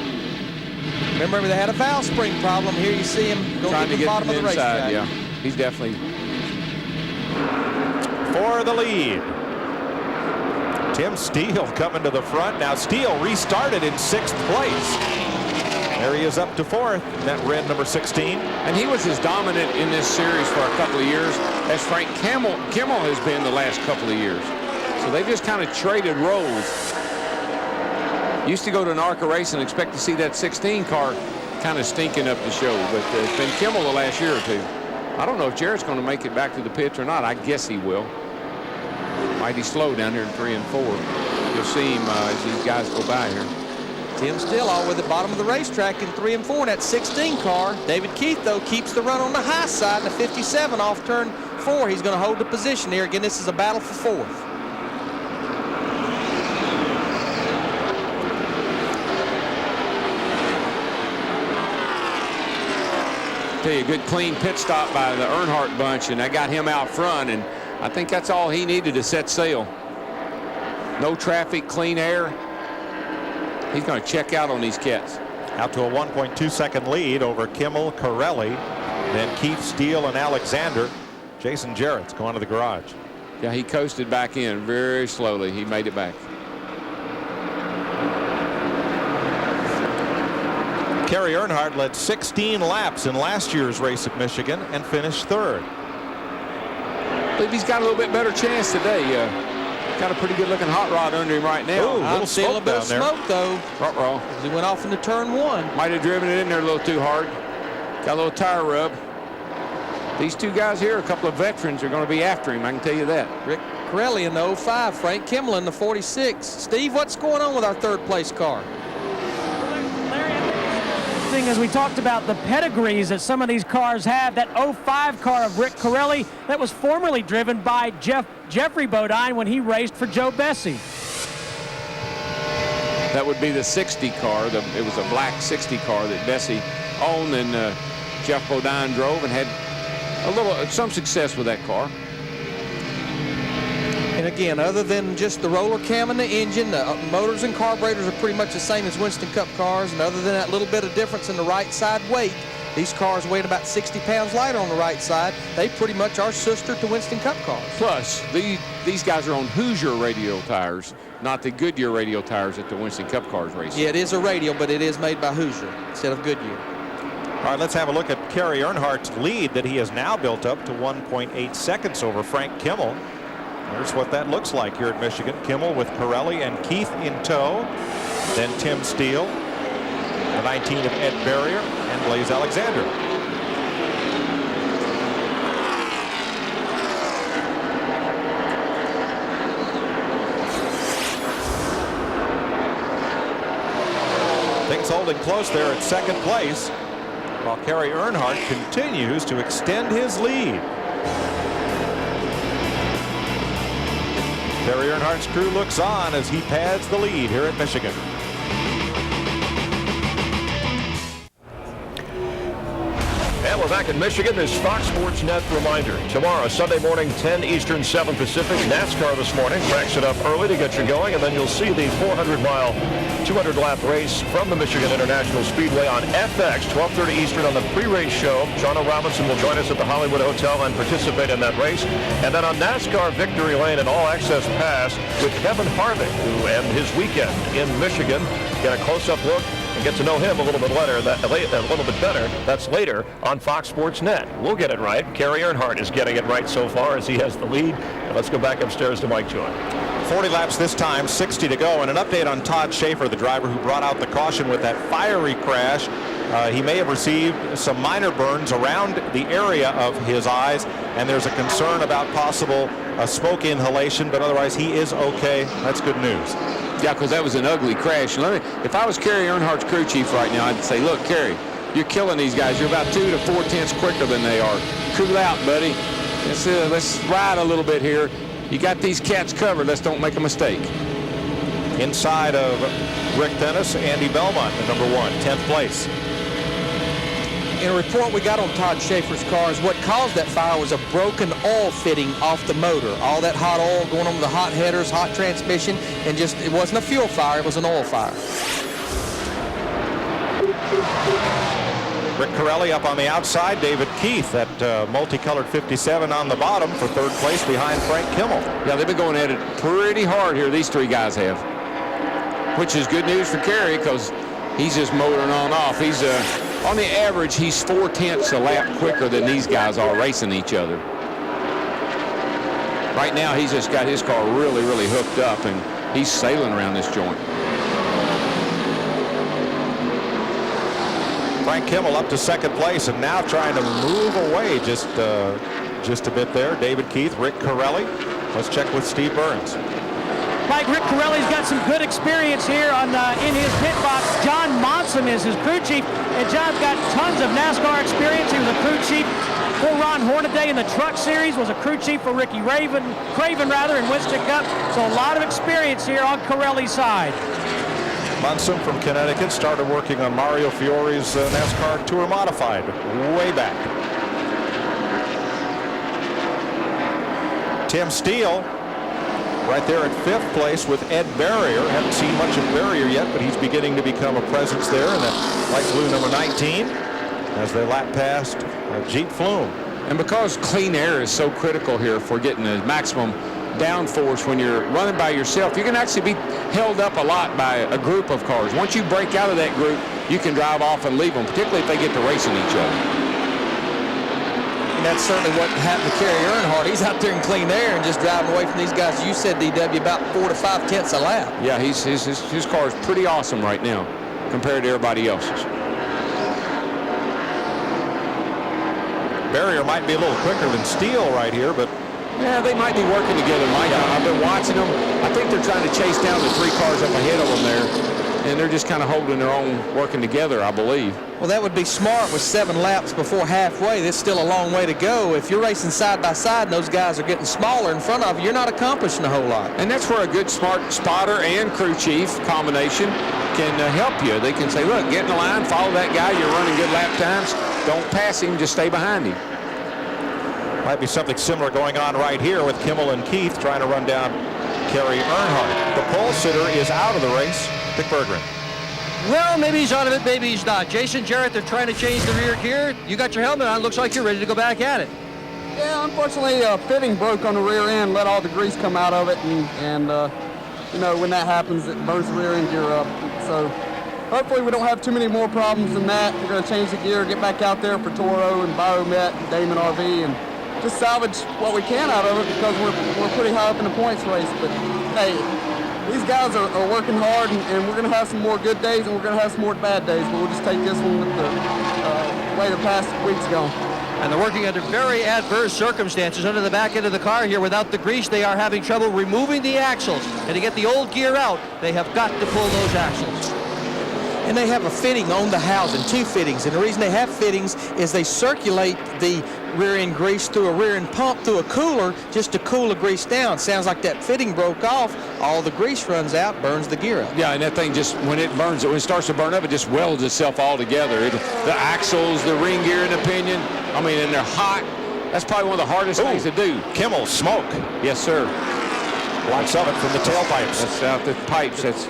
Remember, they had a valve spring problem. Here you see him go to the bottom of the racetrack. Yeah, he's definitely for the lead. Tim Steele coming to the front. Now Steele restarted in 6th place. There he is up to 4th, that red number 16. And he was as dominant in this series for a couple of years as Frank Kimmel has been the last couple of years. So they just kind of traded roles. Used to go to an ARCA race and expect to see that 16 car kind of stinking up the show, but it's been Kimmel the last year or two. I don't know if Jarrett's going to make it back to the pits or not. I guess he will. Mighty slow down here in 3 and 4. You'll see him as these guys go by here. Tim Steele all with the bottom of the racetrack in 3 and 4 in that 16 car. David Keith, though, keeps the run on the high side in the 57 off turn 4. He's going to hold the position here. Again, this is a battle for 4th. Tell you, a good clean pit stop by the Earnhardt bunch, and that got him out front, and I think that's all he needed to set sail. No traffic, clean air. He's going to check out on these cats. Out to a 1.2 second lead over Kimmel, Corelli, then Keith, Steele, and Alexander. Jason Jarrett's going to the garage. Yeah, he coasted back in very slowly. He made it back. Kerry Earnhardt led 16 laps in last year's race at Michigan and finished 3rd. I believe he's got a little bit better chance today. Got a pretty good looking hot rod under him right now. Ooh, I'm seeing a little bit of smoke, though. Ruh-roh. He went off into turn 1. Might have driven it in there a little too hard. Got a little tire rub. These two guys here, a couple of veterans, are going to be after him, I can tell you that. Rick Corelli in the 05, Frank Kimmel in the 46. Steve, what's going on with our 3rd place car? As we talked about the pedigrees that some of these cars have, that 05 car of Rick Corelli that was formerly driven by Jeffrey Bodine when he raced for Joe Bessie. That would be the 60 car. It was a black 60 car that Bessie owned, and Jeff Bodine drove and had some success with that car. And again, other than just the roller cam and the engine, the motors and carburetors are pretty much the same as Winston Cup cars. And other than that little bit of difference in the right side weight, these cars weigh about 60 pounds lighter on the right side. They pretty much are sister to Winston Cup cars. Plus, these guys are on Hoosier radial tires, not the Goodyear radial tires that the Winston Cup cars race. Yeah, it is a radial, but it is made by Hoosier instead of Goodyear. All right, let's have a look at Kerry Earnhardt's lead that he has now built up to 1.8 seconds over Frank Kimmel. Here's what that looks like here at Michigan. Kimmel with Corelli and Keith in tow. Then Tim Steele, the 19 of Ed Barrier, and Blaze Alexander. Things holding close there at 2nd place, while Kerry Earnhardt continues to extend his lead. Kerry Earnhardt's crew looks on as he pads the lead here at Michigan. And we're back in Michigan. This Fox Sports Net reminder. Tomorrow, Sunday morning, 10 Eastern, 7 Pacific. NASCAR this morning. Cracks it up early to get you going. And then you'll see the 400-mile, 200-lap race from the Michigan International Speedway on FX, 12:30 Eastern on the pre-race show. Shauna Robinson will join us at the Hollywood Hotel and participate in that race. And then on NASCAR Victory Lane and All Access Pass with Kevin Harvick, who end his weekend in Michigan. Get a close-up look and get to know him a little bit better. That's later on Fox Sports Net. We'll get it right. Kerry Earnhardt is getting it right so far as he has the lead. And let's go back upstairs to Mike Joy. 40 laps this time, 60 to go. And an update on Todd Schaefer, the driver who brought out the caution with that fiery crash. He may have received some minor burns around the area of his eyes, and there's a concern about possible smoke inhalation, but otherwise he is okay. That's good news. Yeah, because that was an ugly crash. If I was Kerry Earnhardt's crew chief right now, I'd say, look, Kerry, you're killing these guys. You're about 2 to 4 tenths quicker than they are. Cool out, buddy. Let's ride a little bit here. You got these cats covered. Let's don't make a mistake. Inside of Rick Dennis, Andy Belmont, the number 1, 10th place. In a report we got on Todd Schaefer's car is what caused that fire was a broken oil fitting off the motor. All that hot oil going on with the hot headers, hot transmission, and just it wasn't a fuel fire, it was an oil fire. Rick Corelli up on the outside, David Keith, that multicolored 57 on the bottom for 3rd place behind Frank Kimmel. Yeah, they've been going at it pretty hard here, these 3 guys have. Which is good news for Kerry because he's just motoring on off. He's on the average, he's 4 tenths a lap quicker than these guys are racing each other. Right now, he's just got his car really, really hooked up, and he's sailing around this joint. Frank Kimmel up to 2nd place, and now trying to move away just a bit there. David Keith, Rick Corelli. Let's check with Steve Burns. Mike, Rick Corelli's got some good experience here in his pit box. John Monson is his crew chief, and John's got tons of NASCAR experience. He was a crew chief for Ron Hornaday in the Truck Series, was a crew chief for Ricky Craven in Winston Cup. So a lot of experience here on Corelli's side. Monson from Connecticut started working on Mario Fiore's NASCAR Tour Modified way back. Tim Steele right there at 5th place with Ed Barrier. Haven't seen much of Barrier yet, but he's beginning to become a presence there in that light blue number 19 as they lap past Jeep Flume. And because clean air is so critical here for getting the maximum downforce when you're running by yourself, you can actually be held up a lot by a group of cars. Once you break out of that group, you can drive off and leave them, particularly if they get to racing each other. That's certainly what happened to Kerry Earnhardt. He's out there in clean air and just driving away from these guys. You said, DW, about 4 to 5 tenths a lap. Yeah, his car is pretty awesome right now compared to everybody else's. Barrier might be a little quicker than Steele right here, but yeah, they might be working together, Mike. I've been watching them. I think they're trying to chase down the 3 cars up ahead of them there, and they're just kind of holding their own, working together, I believe. Well, that would be smart with 7 laps before halfway. There's still a long way to go. If you're racing side by side and those guys are getting smaller in front of you, you're not accomplishing a whole lot. And that's where a good smart spotter and crew chief combination can help you. They can say, look, get in the line, follow that guy, you're running good lap times, don't pass him, just stay behind him. Might be something similar going on right here with Kimmel and Keith trying to run down Kerry Earnhardt. The pole sitter is out of the race. Dick Berggren. Well, maybe he's out of it, maybe he's not. Jason Jarrett, they're trying to change the rear gear. You got your helmet on. Looks like you're ready to go back at it. Yeah, unfortunately, fitting broke on the rear end, let all the grease come out of it, and you know, when that happens, it burns the rear end gear up. So hopefully we don't have too many more problems than that. We're going to change the gear, get back out there for Toro and Biomet and Damon RV, and just salvage what we can out of it because we're pretty high up in the points race. But hey, these guys are working hard, and we're going to have some more good days, and we're going to have some more bad days, but we'll just take this one with the way the past week's gone. And they're working under very adverse circumstances under the back end of the car here. Without the grease, they are having trouble removing the axles. And to get the old gear out, they have got to pull those axles. And they have a fitting on the housing, 2 fittings. And the reason they have fittings is they circulate the rear end grease through a rear end pump through a cooler just to cool the grease down. Sounds like that fitting broke off. All the grease runs out, burns the gear up. Yeah, and that thing just, when it burns, when it starts to burn up, it just welds itself all together. The axles, the ring gear and the pinion, I mean, and they're hot. That's probably one of the hardest things to do. Kimmel, smoke. Yes, sir. Lots of it from the tailpipes. That's out the pipes. That's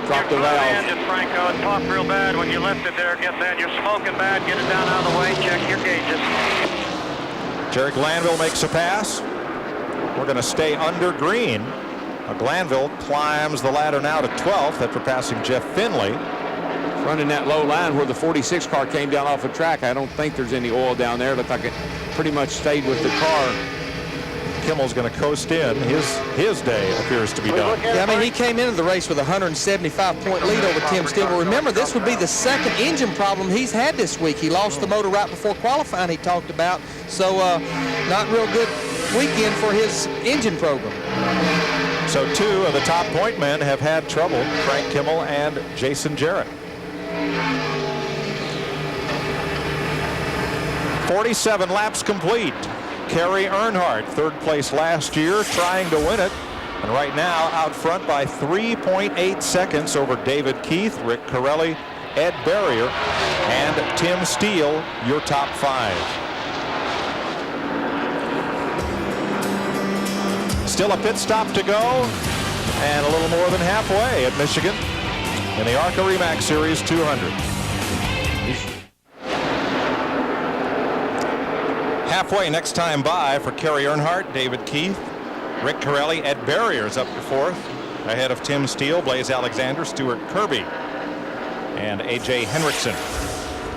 dropped the The valve. engine, Franco, it popped real bad when you left it there. Get that. You're smoking bad. Get it down out of the way. Check your gauges. Jerry Glanville makes a pass. We're going to stay under green. Glanville climbs the ladder now to 12th after passing Jeff Finley. Running that low line where the 46 car came down off the track. I don't think there's any oil down there. It looked like it pretty much stayed with the car. Kimmel's going to coast in. His day appears to be done. Yeah, I mean, he came into the race with a 175-point lead over Tim Steele. But remember, this would be the second engine problem he's had this week. He lost the motor right before qualifying, he talked about. So not real good weekend for his engine program. So two of the top point men have had trouble, Frank Kimmel and Jason Jarrett. 47 laps complete. Kerry Earnhardt, third place last year, trying to win it. And right now out front by 3.8 seconds over David Keith, Rick Corelli, Ed Barrier, and Tim Steele, your top five. Still a pit stop to go, and a little more than halfway at Michigan in the ARCA RE Series 200. Halfway next time by for Kerry Earnhardt, David Keith, Rick Corelli, Ed Barrier's up to fourth, ahead of Tim Steele, Blaze Alexander, Stuart Kirby, and A.J. Henriksen.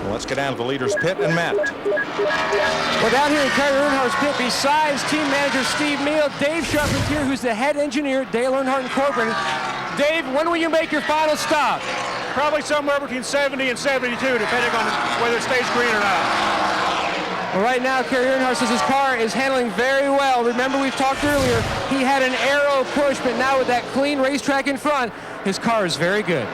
Well, let's get down to the leader's pit and Matt. Well, down here in Kerry Earnhardt's pit, besides team manager Steve Meal, Dave Sharp's here, who's the head engineer, Dale Earnhardt Incorporated. Dave, when will you make your final stop? Probably somewhere between 70 and 72, depending on whether it stays green or not. Well, right now, Kerry Earnhardt says his car is handling very well. Remember, we've talked earlier, he had an aero push, but now with that clean racetrack in front, his car is very good.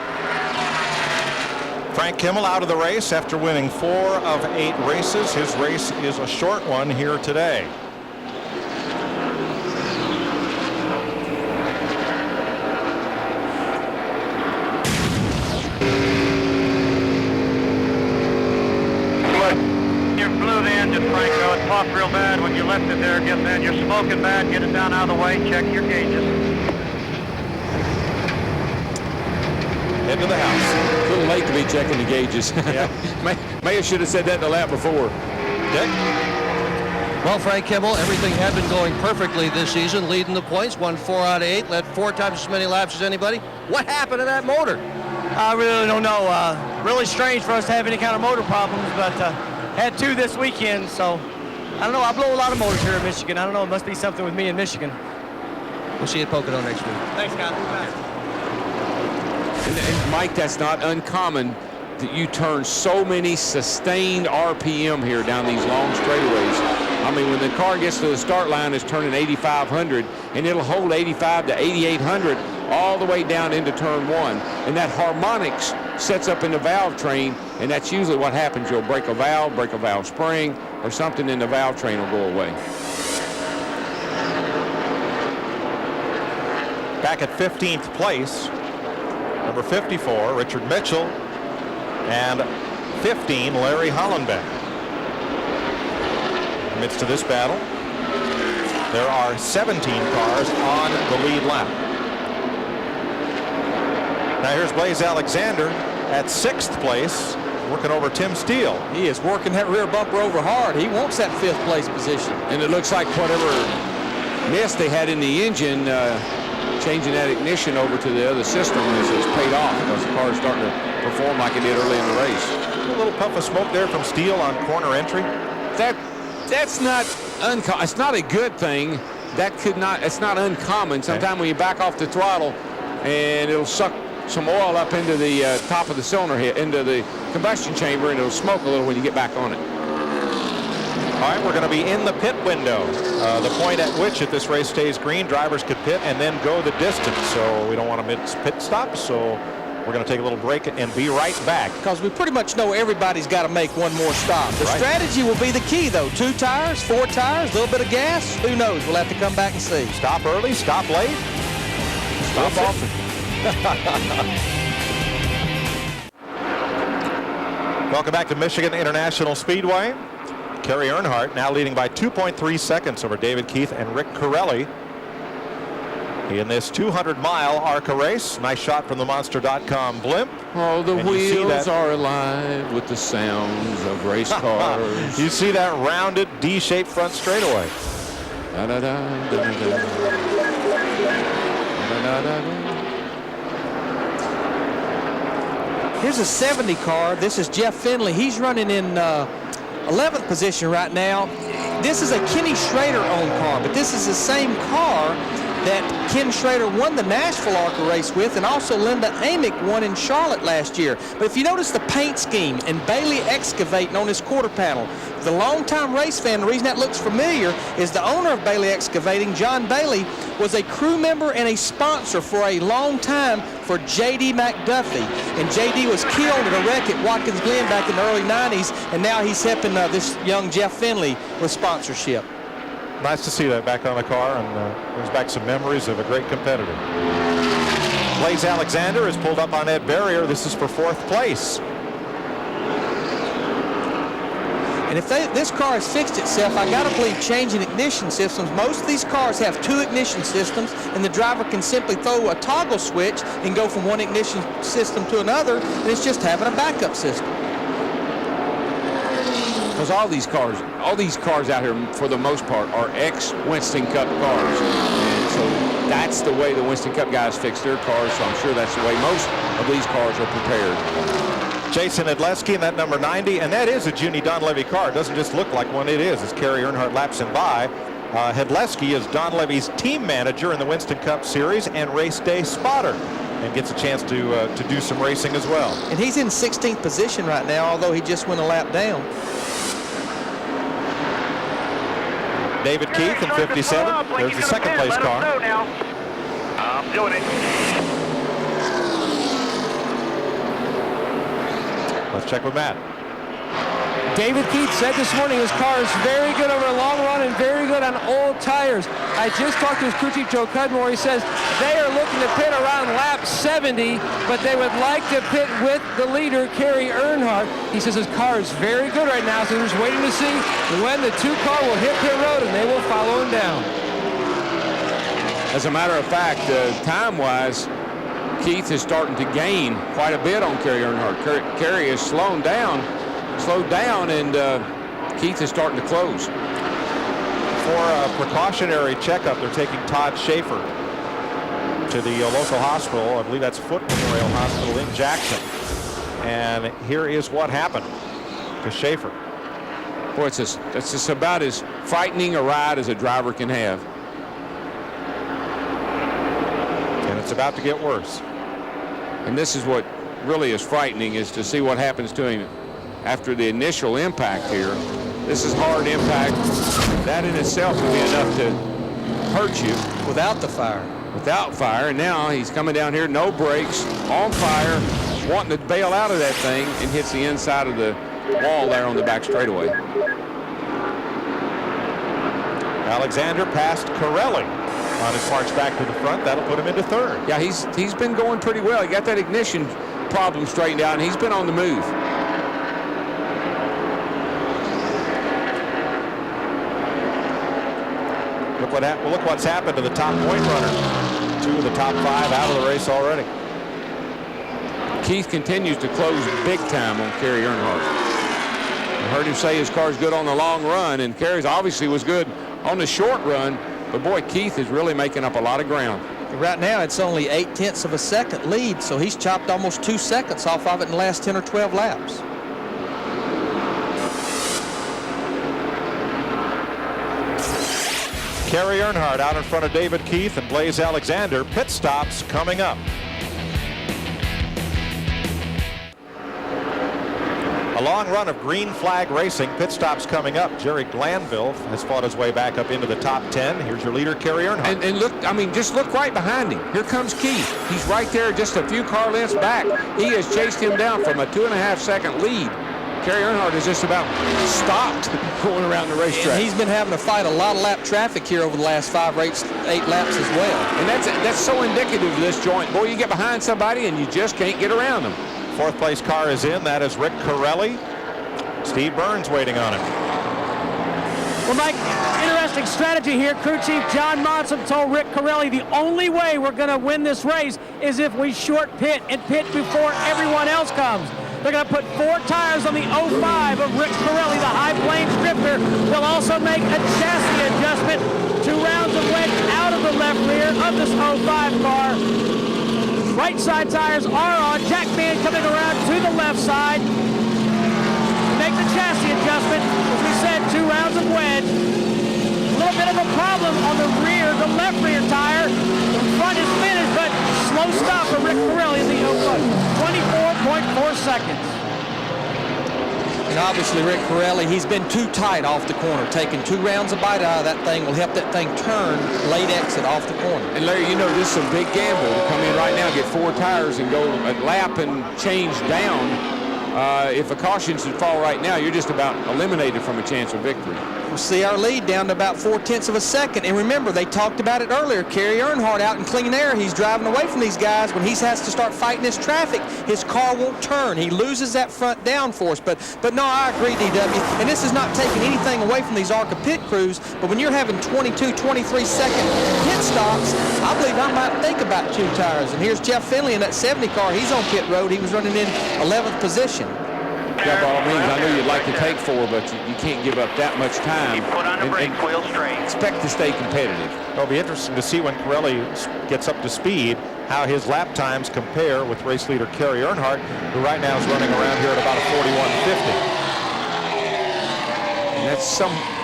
Frank Kimmel out of the race after winning 4 of 8 races. His race is a short one here today. You blew the engine, Franco. It popped real bad when you left it there. Get that. You're smoking bad. Get it down out of the way. Check your gauges. Head to the house. A little late to be checking the gauges. Yeah. Mayor should have said that in the lap before. Dick? Well, Frank Kimmel, everything had been going perfectly this season, leading the points, won 4 out of 8, led 4 times as many laps as anybody. What happened to that motor? I really don't know. Really strange for us to have any kind of motor problems, but had 2 this weekend, so I don't know. I blow a lot of motors here in Michigan. I don't know. It must be something with me in Michigan. We'll see you at Pocono next week. Thanks, guys. And Mike, that's not uncommon that you turn so many sustained RPM here down these long straightaways. I mean, when the car gets to the start line, it's turning 8,500, and it'll hold 85 to 8,800 all the way down into turn 1. And that harmonics sets up in the valve train, and that's usually what happens. You'll break a valve spring, or something in the valve train will go away. Back at 15th place, number 54, Richard Mitchell, and 15, Larry Hollenbeck. In the midst of this battle, there are 17 cars on the lead lap. Now here's Blaze Alexander at 6th place, working over Tim Steele. He is working that rear bumper over hard. He wants that 5th place position. And it looks like whatever mess they had in the engine, changing that ignition over to the other system has paid off, because the car is starting to perform like it did early in the race. A little puff of smoke there from Steele on corner entry. That's not uncommon. It's not a good thing. It's not uncommon. Sometimes when you back off the throttle, and it'll suck some oil up into the top of the cylinder head, into the combustion chamber, and it'll smoke a little when you get back on it. All right, we're going to be in the pit window. The point at which, if this race stays green, drivers could pit and then go the distance. So we don't want to miss pit stops. So We're going to take a little break and be right back. Because we pretty much know everybody's got to make one more stop. The strategy will be the key, though. 2 tires, 4 tires, a little bit of gas. Who knows? We'll have to come back and see. Stop early, stop late, stop often. Welcome back to Michigan International Speedway. Kerry Earnhardt now leading by 2.3 seconds over David Keith and Rick Corelli in this 200-mile ARCA race. Nice shot from the Monster.com blimp. Oh, the and wheels are alive with the sounds of race cars. You see that rounded D-shaped front straightaway. Da, da, da, da, da, da. Da, da, da, da. Here's a 70 car. This is Jeff Finley. He's running in 11th position right now. This is a Kenny Schrader-owned car, but this is the same car that Ken Schrader won the Nashville ARCA race with, and also Linda Amick won in Charlotte last year. But if you notice the paint scheme and Bailey Excavating on his quarter panel, the longtime race fan, the reason that looks familiar is the owner of Bailey Excavating, John Bailey, was a crew member and a sponsor for a long time for J.D. McDuffie. And J.D. was killed in a wreck at Watkins Glen back in the early 90s, and now he's helping this young Jeff Finley with sponsorship. Nice to see that back on the car, and brings back some memories of a great competitor. Blaze Alexander is pulled up on Ed Barrier. This is for 4th place. And if this car has fixed itself, I got to believe changing ignition systems. Most of these cars have 2 ignition systems, and the driver can simply throw a toggle switch and go from one ignition system to another, and it's just having a backup system. Because all these cars out here, for the most part, are ex-Winston Cup cars. And so that's the way the Winston Cup guys fix their cars, so I'm sure that's the way most of these cars are prepared. Jason Hedleski in that number 90, and that is a Junie Donlevy car. It doesn't just look like one, it is, as Kerry Earnhardt laps him by. Hedleski is Donlevy's team manager in the Winston Cup Series and race day spotter, and gets a chance to do some racing as well. And he's in 16th position right now, although he just went a lap down. David Keith in 57. There's the 2nd place car. I'm doing it. Let's check with Matt. David Keith said this morning his car is very good over a long run and very good on old tires. I just talked to his crew chief, Joe Cudmore. He says they are looking to pit around lap 70, but they would like to pit with the leader, Kerry Earnhardt. He says his car is very good right now, so they're just waiting to see when the 2 car will hit pit road, and they will follow him down. As a matter of fact, time-wise, Keith is starting to gain quite a bit on Kerry Earnhardt. Kerry is slowed down, and Keith is starting to close. For a precautionary checkup, they're taking Todd Schaefer to the local hospital. I believe that's Foot Memorial Hospital in Jackson. And here is what happened to Schaefer. Boy, it's just about as frightening a ride as a driver can have. And it's about to get worse. And this is what really is frightening, is to see what happens to him after the initial impact here. This is hard impact. That in itself would be enough to hurt you. Without the fire. Without fire. And now he's coming down here, no brakes, on fire, wanting to bail out of that thing, and hits the inside of the wall there on the back straightaway. Alexander passed Corelli on his march back to the front. That'll put him into 3rd. Yeah, he's been going pretty well. He got that ignition problem straightened out, and he's been on the move. Look what's happened to the top point runner. 2 of the top 5 out of the race already. Keith continues to close big time on Kerry Earnhardt. I heard him say his car's good on the long run, and Kerry's obviously was good on the short run, but boy, Keith is really making up a lot of ground. Right now, it's only 0.8 of a second lead, so he's chopped almost 2 seconds off of it in the last 10 or 12 laps. Kerry Earnhardt out in front of David Keith and Blaze Alexander. Pit stops coming up. A long run of green flag racing. Pit stops coming up. Jerry Glanville has fought his way back up into the top 10. Here's your leader, Kerry Earnhardt. And look, I mean, just look right behind him. Here comes Keith. He's right there just a few car lengths back. He has chased him down from a 2.5-second lead. Kerry Earnhardt is just about stopped going around the racetrack. And he's been having to fight a lot of lap traffic here over the last 5 or 8 laps as well. And that's so indicative of this joint. Boy, you get behind somebody and you just can't get around them. 4th place car is in. That is Rick Corelli. Steve Burns waiting on him. Well, Mike, interesting strategy here. Crew Chief John Monson told Rick Corelli the only way we're going to win this race is if we short pit and pit before everyone else comes. They're going to put 4 tires on the 05 of Rick Corelli, the High Plains drifter. They'll also make a chassis adjustment. 2 rounds of wedge out of the left rear of this 05 car. Right side tires are on. Jack Mann coming around to the left side. Make the chassis adjustment. As we said, 2 rounds of wedge. A little bit of a problem on the rear, the left rear tire. The front is finished, but slow stop for Rick Corelli in the 24.4 seconds. And obviously Rick Corelli, he's been too tight off the corner. Taking 2 rounds of bite out of that thing will help that thing turn late exit off the corner. And Larry, you know, this is a big gamble to come in right now, get 4 tires and go a lap and change down. If a caution should fall right now, you're just about eliminated from a chance of victory. We'll see our lead down to about 0.4 of a second. And remember, they talked about it earlier. Kerry Earnhardt out in clean air. He's driving away from these guys. When he has to start fighting this traffic, his car won't turn. He loses that front downforce. But no, I agree, DW. And this is not taking anything away from these ARCA pit crews. But when you're having 22, 23-second pit stops, I believe I might think about 2 tires. And here's Jeff Finley in that 70 car. He's on pit road. He was running in 11th position. Yeah, by all means, I know you'd like to take 4, but you can't give up that much time. Put on the brakes, wheel straight. Expect to stay competitive. It'll be interesting to see when Corelli gets up to speed how his lap times compare with race leader Kerry Earnhardt, who right now is running around here at about a 41.50. And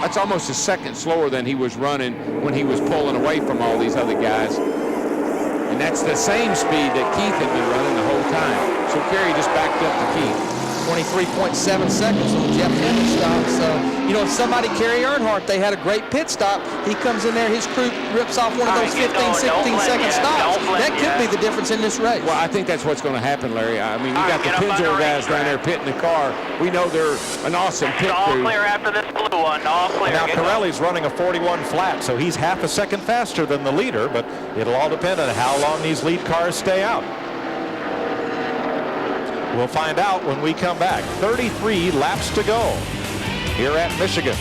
that's almost a second slower than he was running when he was pulling away from all these other guys. And that's the same speed that Keith had been running the whole time. So Kerry just backed up to Keith. 23.7 seconds on the Jeff Finley stop. So, you know, if somebody, Kerry Earnhardt, they had a great pit stop. He comes in there, his crew rips off one of those 15, 16-second stops. That could be the difference in this race. Well, I think that's what's going to happen, Larry. I mean, you got the Pennzoil guys down there pitting the car. We know they're an awesome pit crew. All clear after this blue one. All clear. Now, Corelli's running a 41 flat, so he's half a second faster than the leader, but it'll all depend on how long these lead cars stay out. We'll find out when we come back. 33 laps to go here at Michigan.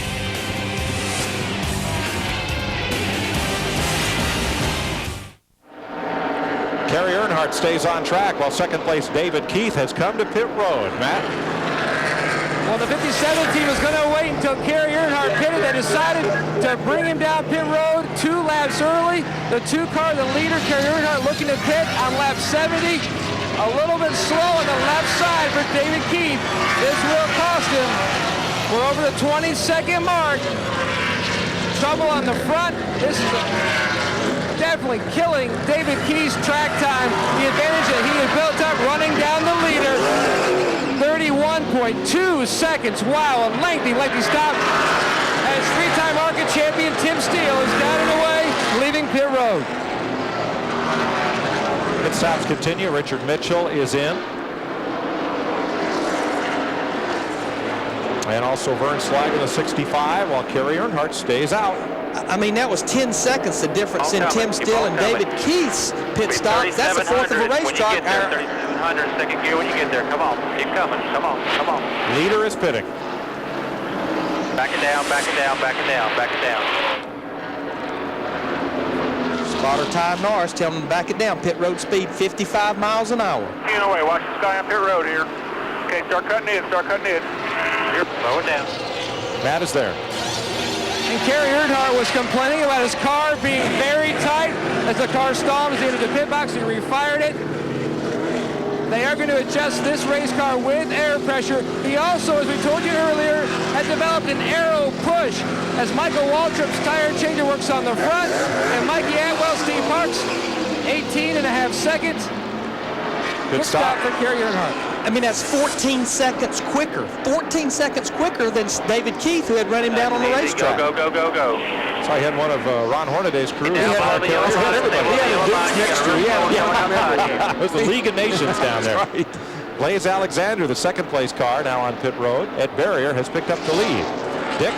Kerry Earnhardt stays on track while second place David Keith has come to pit road. Matt? Well, the 57 team was going to wait until Kerry Earnhardt pitted. They decided to bring him down pit road 2 laps early. The 2 car, the leader, Kerry Earnhardt, looking to pit on lap 70. A little bit slow on the left side for David Keith. This will cost him. We're over the 20-second mark. Trouble on the front. This is definitely killing David Keith's track time. The advantage that he has built up running down the leader. 31.2 seconds. Wow, a lengthy stop. As 3-time ARCA champion Tim Steele is down and away, leaving pit road. Pit stops continue. Richard Mitchell is in. And also Vern Slag in the 65 while Kerry Earnhardt stays out. I mean, that was 10 seconds the difference in Tim Steele and David Keith's pit stop. That's a 4th of a race car. 3,700 second gear when you get there. Come on. Keep coming. Come on. Come on. Leader is pitting. Back it down, back it down, back it down, back it down. Spotter Ty Norris telling him to back it down. Pit road speed 55 miles an hour. Get away. Watch the sky on pit road here. Okay, start cutting in. Start cutting in. Here, slow it down. Matt is there. And Kerry Earnhardt was complaining about his car being very tight as the car stalled as he entered the pit box. He refired it. They are going to adjust this race car with air pressure. He also, as we told you earlier, had developed an aero push as Michael Waltrip's tire changer works on the front and Mikey Atwell, Steve Parks, 18.5 seconds. Good stop for Gary Earnhardt. I mean, that's 14 seconds quicker. 14 seconds quicker than David Keith, who had run him down on the racetrack. Go. So I had one of Ron Hornaday's crew. He had everybody. It was the League of Nations down there. Right. Blaze Alexander, the second place car, now on pit road. Ed Barrier has picked up the lead. Dick?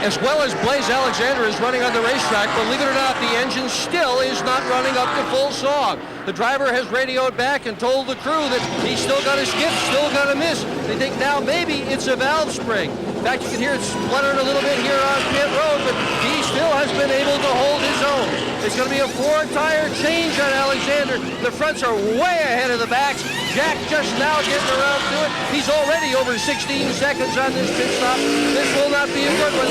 As well as Blaze Alexander is running on the racetrack, believe it or not, the engine still is not running up to full song. The driver has radioed back and told the crew that he's still got to skip, still got to miss. They think now maybe it's a valve spring. In fact, you can hear it spluttering a little bit here on pit road, but he still has been able to hold his own. It's going to be a 4-tire change on Alexander. The fronts are way ahead of the backs. Jack just now getting around to it. He's already over 16 seconds on this pit stop. This will not be a good one.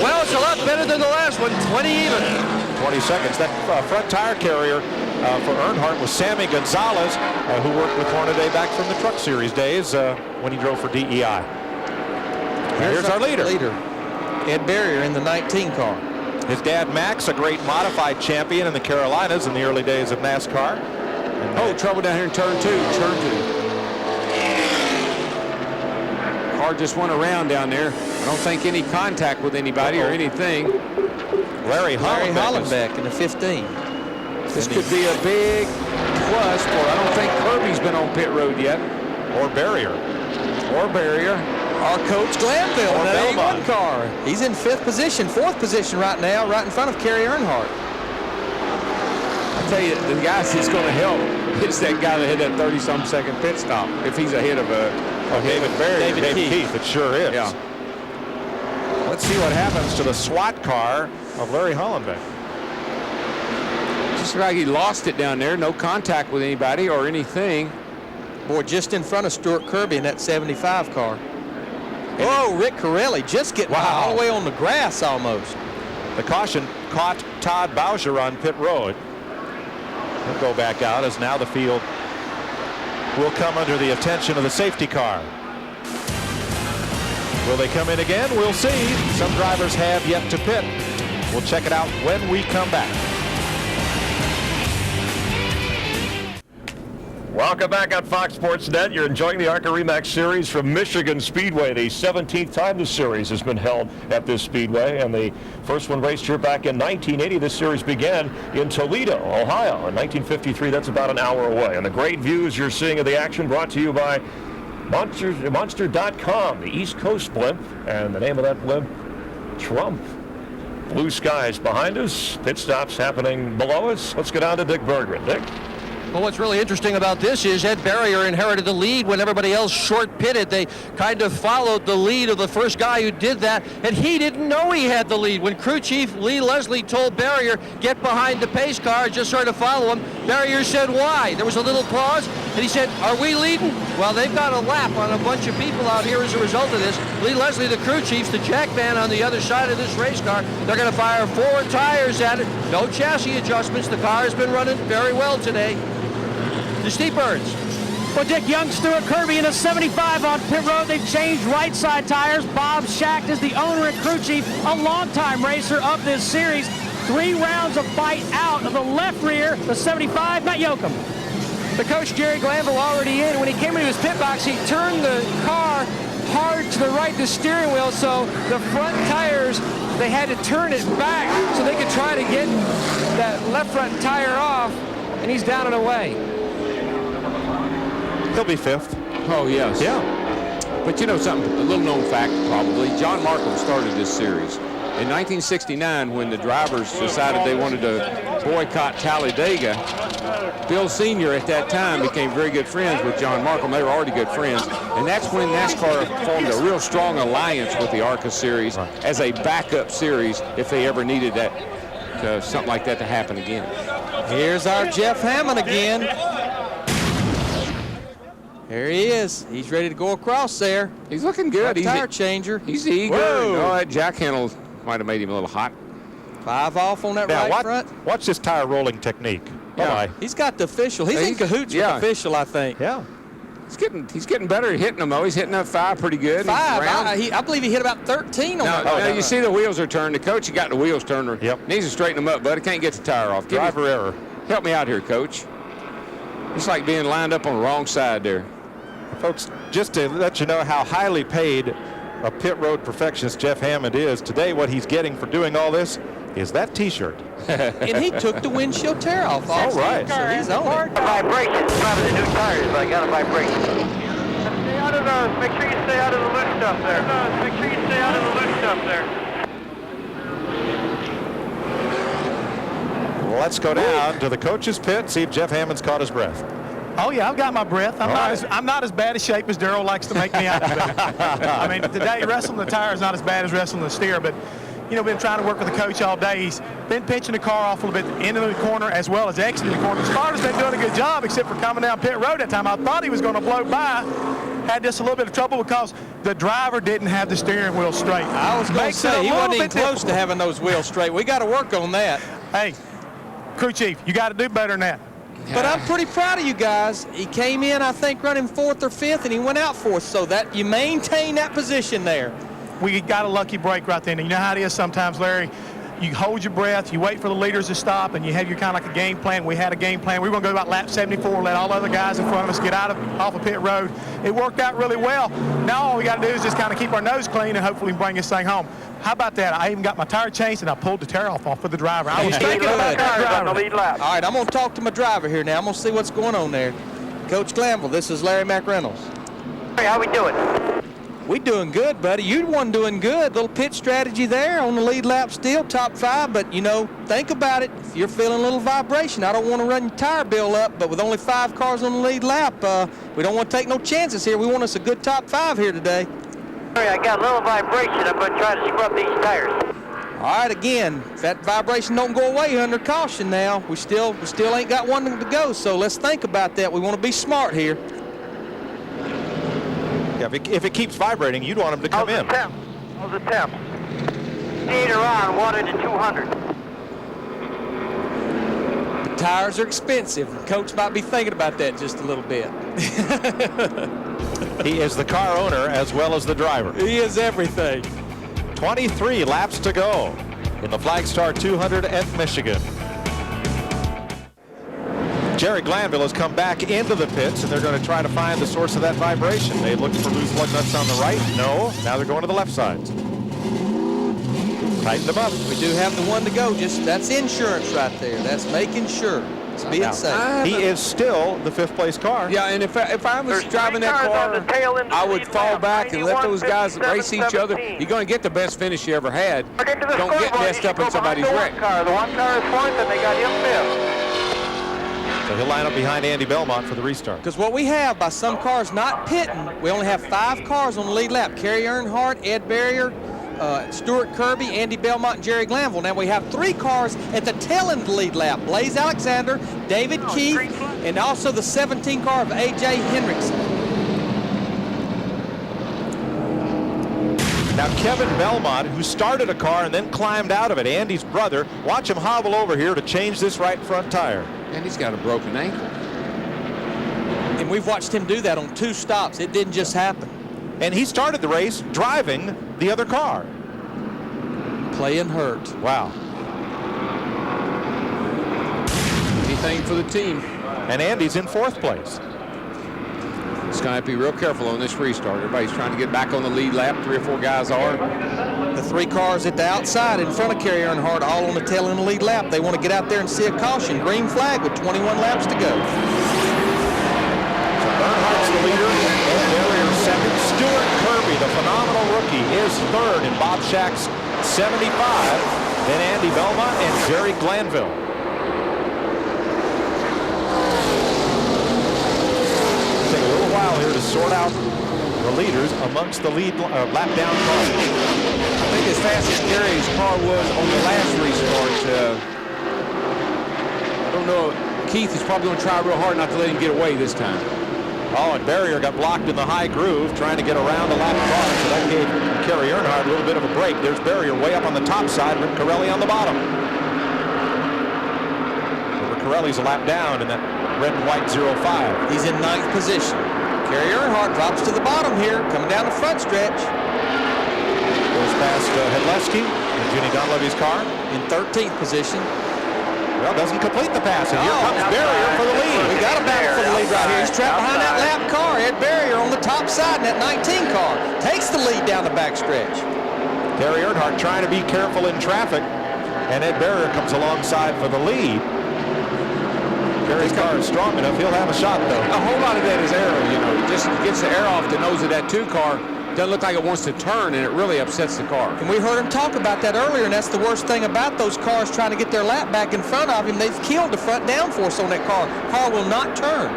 Well, it's a lot better than the last one, 20 even. 20 seconds. That front tire carrier for Earnhardt was Sammy Gonzalez, who worked with Hornaday back from the Truck Series days when he drove for DEI. Here's our leader. Ed Barrier in the 19 car. His dad, Max, a great modified champion in the Carolinas in the early days of NASCAR. And trouble down here in turn 2. Car just went around down there. I don't think any contact with anybody or anything. Larry Hollenbeck in the 15. This could be a big plus for, I don't think Kirby's been on pit road yet. Or Barrier. Our coach Glanville in that A1 car. He's in 4th position right now, right in front of Kerry Earnhardt. I tell you, the guy that's going to help is that guy that had that 30-some second pit stop. If he's ahead of David Barrier, David Keith, it sure is. Yeah. Let's see what happens to the SWAT car of Larry Hollenbeck. Just like he lost it down there, no contact with anybody or anything. Boy, just in front of Stuart Kirby in that 75 car. Oh, Rick Corelli just getting all the way on the grass almost. The caution caught Todd Bowser on pit road. He'll go back out as now the field will come under the attention of the safety car. Will they come in again? We'll see. Some drivers have yet to pit. We'll check it out when we come back. Welcome back on Fox Sports Net. You're enjoying the ARCA RE Series from Michigan Speedway. The 17th time the series has been held at this speedway, and the first one raced here back in 1980. This series began in Toledo, Ohio in 1953. That's about an hour away. And the great views you're seeing of the action brought to you by Monster.com, the East Coast blimp, and the name of that blimp, Trump. Blue skies behind us, pit stops happening below us. Let's get on to Dick Berggren. Dick? Well, what's really interesting about this is Ed Barrier inherited the lead when everybody else short pitted. They kind of followed the lead of the first guy who did that, and he didn't know he had the lead. When crew chief Lee Leslie told Barrier, get behind the pace car, just sort of follow him, Barrier said, why? There was a little pause, and he said, are we leading? Well, they've got a lap on a bunch of people out here as a result of this. Lee Leslie, the crew chief, the jackman on the other side of this race car, they're going to fire 4 tires at it. No chassis adjustments. The car has been running very well today. The Steve Burns. Well, Dick Young, Stuart Kirby in a 75 on pit road. They've changed right side tires. Bob Schacht is the owner and crew chief, a longtime racer of this series. 3 rounds of fight out of the left rear, the 75, Matt Yoakum. The coach, Jerry Glanville, already in. When he came into his pit box, he turned the car hard to the right, the steering wheel, so the front tires, they had to turn it back so they could try to get that left front tire off, and he's down and away. He'll be 5th. Oh, yes. Yeah. But you know something, a little known fact probably, John Markham started this series. In 1969, when the drivers decided they wanted to boycott Talladega, Bill Sr. at that time became very good friends with John Markham. They were already good friends. And that's when NASCAR formed a real strong alliance with the ARCA series as a backup series if they ever needed that, something like that to happen again. Here's our Jeff Hammond again. There he is. He's ready to go across there. He's looking good. He's tire changer. He's eager. No, that jack handle might have made him a little hot. 5 off on that right front. Watch this tire rolling technique. Yeah. He's got the official. He's in cahoots with the official, I think. Yeah. He's getting better at hitting them, though. He's hitting that 5 pretty good. 5. I believe he hit about 13 on that. No, you see the wheels are turned. The coach got the wheels turned. Yep. Needs to straighten them up, buddy. Can't get the tire off. Driver error. Help me out here, coach. It's like being lined up on the wrong side there. Folks, just to let you know how highly paid a pit road perfectionist Jeff Hammond is, today what he's getting for doing all this is that T-shirt. And he took the windshield tear off. All right. So he's on it. Vibration. It's probably the new tires, but I got a vibration. Stay out of those. Make sure you stay out of the loose stuff there. Make sure you stay out of the loose stuff there. Let's go down to the coach's pit, see if Jeff Hammond's caught his breath. Oh yeah, I've got my breath. I'm not as bad a shape as Darrell likes to make me out to be. I mean, today wrestling the tire is not as bad as wrestling the steer, but you know, been trying to work with the coach all day. He's been pinching the car off a little bit into the corner as well as exiting the corner. Sparta's been doing a good job, except for coming down pit road that time. I thought he was going to blow by. Had just a little bit of trouble because the driver didn't have the steering wheel straight. I was going to say, he wasn't even close to having those wheels straight. We got to work on that. Hey, crew chief, you got to do better than that. But I'm pretty proud of you guys. He came in, I think, running 4th or 5th, and he went out 4th, so that you maintain that position there. We got a lucky break right then. You know how it is sometimes, Larry. You hold your breath, you wait for the leaders to stop, and you have your kind of like a game plan. We had a game plan. We were going to go about lap 74, let all the other guys in front of us get off of pit road. It worked out really well. Now all we got to do is just kind of keep our nose clean and hopefully bring this thing home. How about that? I even got my tire changed and I pulled the tear off for the driver. I was thinking about that driver. On the lead lap. All right, I'm going to talk to my driver here now. I'm going to see what's going on there. Coach Glanville, this is Larry McReynolds. Hey, how we doing? We doing good, buddy. You one doing good. Little pit strategy there on the lead lap still, top 5. But, you know, think about it. If you're feeling a little vibration, I don't want to run your tire bill up, but with only 5 cars on the lead lap, we don't want to take no chances here. We want us a good top 5 here today. I got a little vibration. I'm going to try to scrub these tires. All right, again, if that vibration don't go away, under caution now. We still ain't got one to go, so let's think about that. We want to be smart here. Yeah, if it keeps vibrating, you'd want him to come in. How's the temp? Speeder on, 1 to 200. The tires are expensive. Coach might be thinking about that just a little bit. He is the car owner as well as the driver. He is everything. 23 laps to go in the Flagstar 200 at Michigan. Jerry Glanville has come back into the pits, and they're going to try to find the source of that vibration. They looked for loose lug nuts on the right. No. Now they're going to the left sides. Tighten them up. We do have the one to go. Just that's insurance right there. That's making sure. It's being safe. He is still the 5th place car. Yeah, and if I was driving that car, I would fall back and let those guys race each other. You're going to get the best finish you ever had. Don't get messed up in somebody's wreck. The one car is 4th, and they got him 5th. So he'll line up behind Andy Belmont for the restart. Because what we have by some cars not pitting, we only have 5 cars on the lead lap. Kerry Earnhardt, Ed Barrier, Stuart Kirby, Andy Belmont, and Jerry Glanville. Now we have 3 cars at the tail end of the lead lap. Blaze Alexander, David Keith, and also the 17 car of A.J. Hendrickson. Now Kevin Belmont, who started a car and then climbed out of it, Andy's brother, watch him hobble over here to change this right front tire. And he's got a broken ankle. And we've watched him do that on 2 stops. It didn't just happen. And he started the race driving the other car. Playing hurt. Wow. Anything for the team. And Andy's in 4th place. It's going to have to be real careful on this restart. Everybody's trying to get back on the lead lap. 3 or 4 guys are. The 3 cars at the outside in front of Kerry Earnhardt all on the tail end of the lead lap. They want to get out there and see a caution. Green flag with 21 laps to go. So Earnhardt's the leader. And Barrier 2nd. Stuart Kirby, the phenomenal rookie, is 3rd in Bob Shack's 75. Then Andy Belmont and Jerry Glanville. Take a little while here to sort out the leaders amongst the lead lap down cars. I think as fast as Kerry's car was on the last restart, I don't know. Keith is probably going to try real hard not to let him get away this time. Oh, and Barrier got blocked in the high groove trying to get around the lap car, so that gave Kerry Earnhardt a little bit of a break. There's Barrier way up on the top side, Rick Corelli on the bottom. Rick Corelli's a lap down in that red and white 05. He's in 9th position. Kerry Earnhardt drops to the bottom here, coming down the front stretch. Goes past Hedlewski and Jenny Donlevy's car. In 13th position. Well, doesn't complete the pass, and here comes Barrier for the lead. We got a battle for the lead right here. He's trapped behind that lap car. Ed Barrier on the top side in that 19 car. Takes the lead down the backstretch. Gary Earnhardt trying to be careful in traffic, and Ed Barrier comes alongside for the lead. Gary's car is strong enough. He'll have a shot, though. A whole lot of that is aero, you know. It just gets the air off the nose of that 2 car. Doesn't look like it wants to turn, and it really upsets the car. And we heard him talk about that earlier, and that's the worst thing about those cars trying to get their lap back in front of him. They've killed the front downforce on that car. Car will not turn.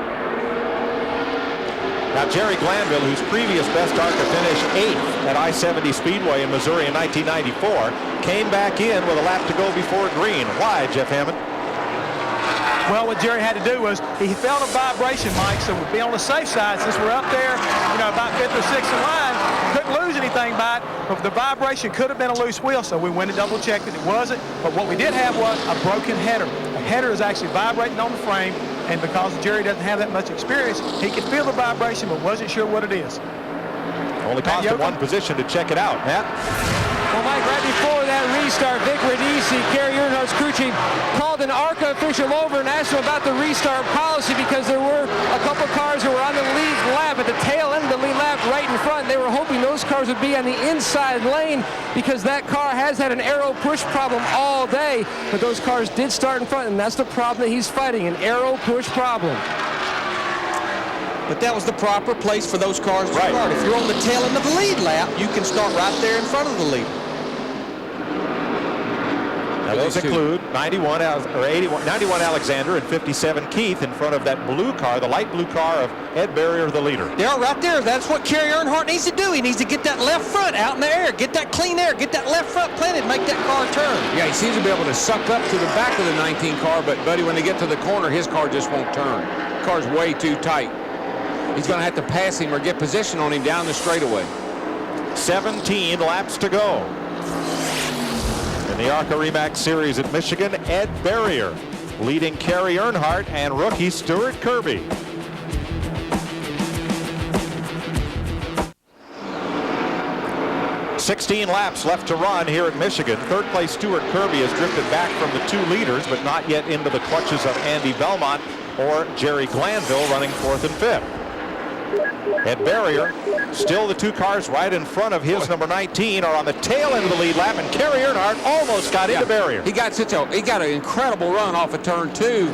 Now, Jerry Glanville, whose previous best ARCA finish 8th at I-70 Speedway in Missouri in 1994, came back in with a lap to go before green. Why, Jeff Hammond? Well, what Jerry had to do was he felt a vibration, Mike, so we'd be on the safe side since we're up there, you know, about 5th or 6th in line. Couldn't lose anything by it, but the vibration could have been a loose wheel, so we went and double-checked it. It wasn't, but what we did have was a broken header. The header is actually vibrating on the frame, and because Jerry doesn't have that much experience, he could feel the vibration but wasn't sure what it is. Only cost him one position to check it out. Matt? Well, Mike, right before that restart, Vic Radici, Gary Earnhardt's crew chief, called an ARCA official over and asked him about the restart policy because there were a couple cars who were on the lead lap at the tail end of the lead lap right in front. They were hoping those cars would be on the inside lane because that car has had an aero push problem all day, but those cars did start in front, and that's the problem that he's fighting, an aero push problem. But that was the proper place for those cars to start. If you're on the tail end of the lead lap, you can start right there in front of the leader. Now those include 91 Alexander and 57 Keith in front of that blue car, the light blue car of Ed Barrier, the leader. They're right there. That's what Kerry Earnhardt needs to do. He needs to get that left front out in the air, get that clean air, get that left front planted, make that car turn. Yeah, he seems to be able to suck up to the back of the 19 car, but, buddy, when they get to the corner, his car just won't turn. The car's way too tight. He's going to have to pass him or get position on him down the straightaway. 17 laps to go. In the ARCA RE/MAX Series at Michigan, Ed Barrier leading Kerry Earnhardt and rookie Stuart Kirby. "16 laps left to run here at Michigan. Third place Stuart Kirby has drifted back from the 2 leaders, but not yet into the clutches of Andy Belmont or Jerry Glanville running 4th and 5th. Ed Barrier, still the 2 cars right in front of his number 19 are on the tail end of the lead lap, and Kerry Earnhardt almost got into Barrier. He got an incredible run off of turn 2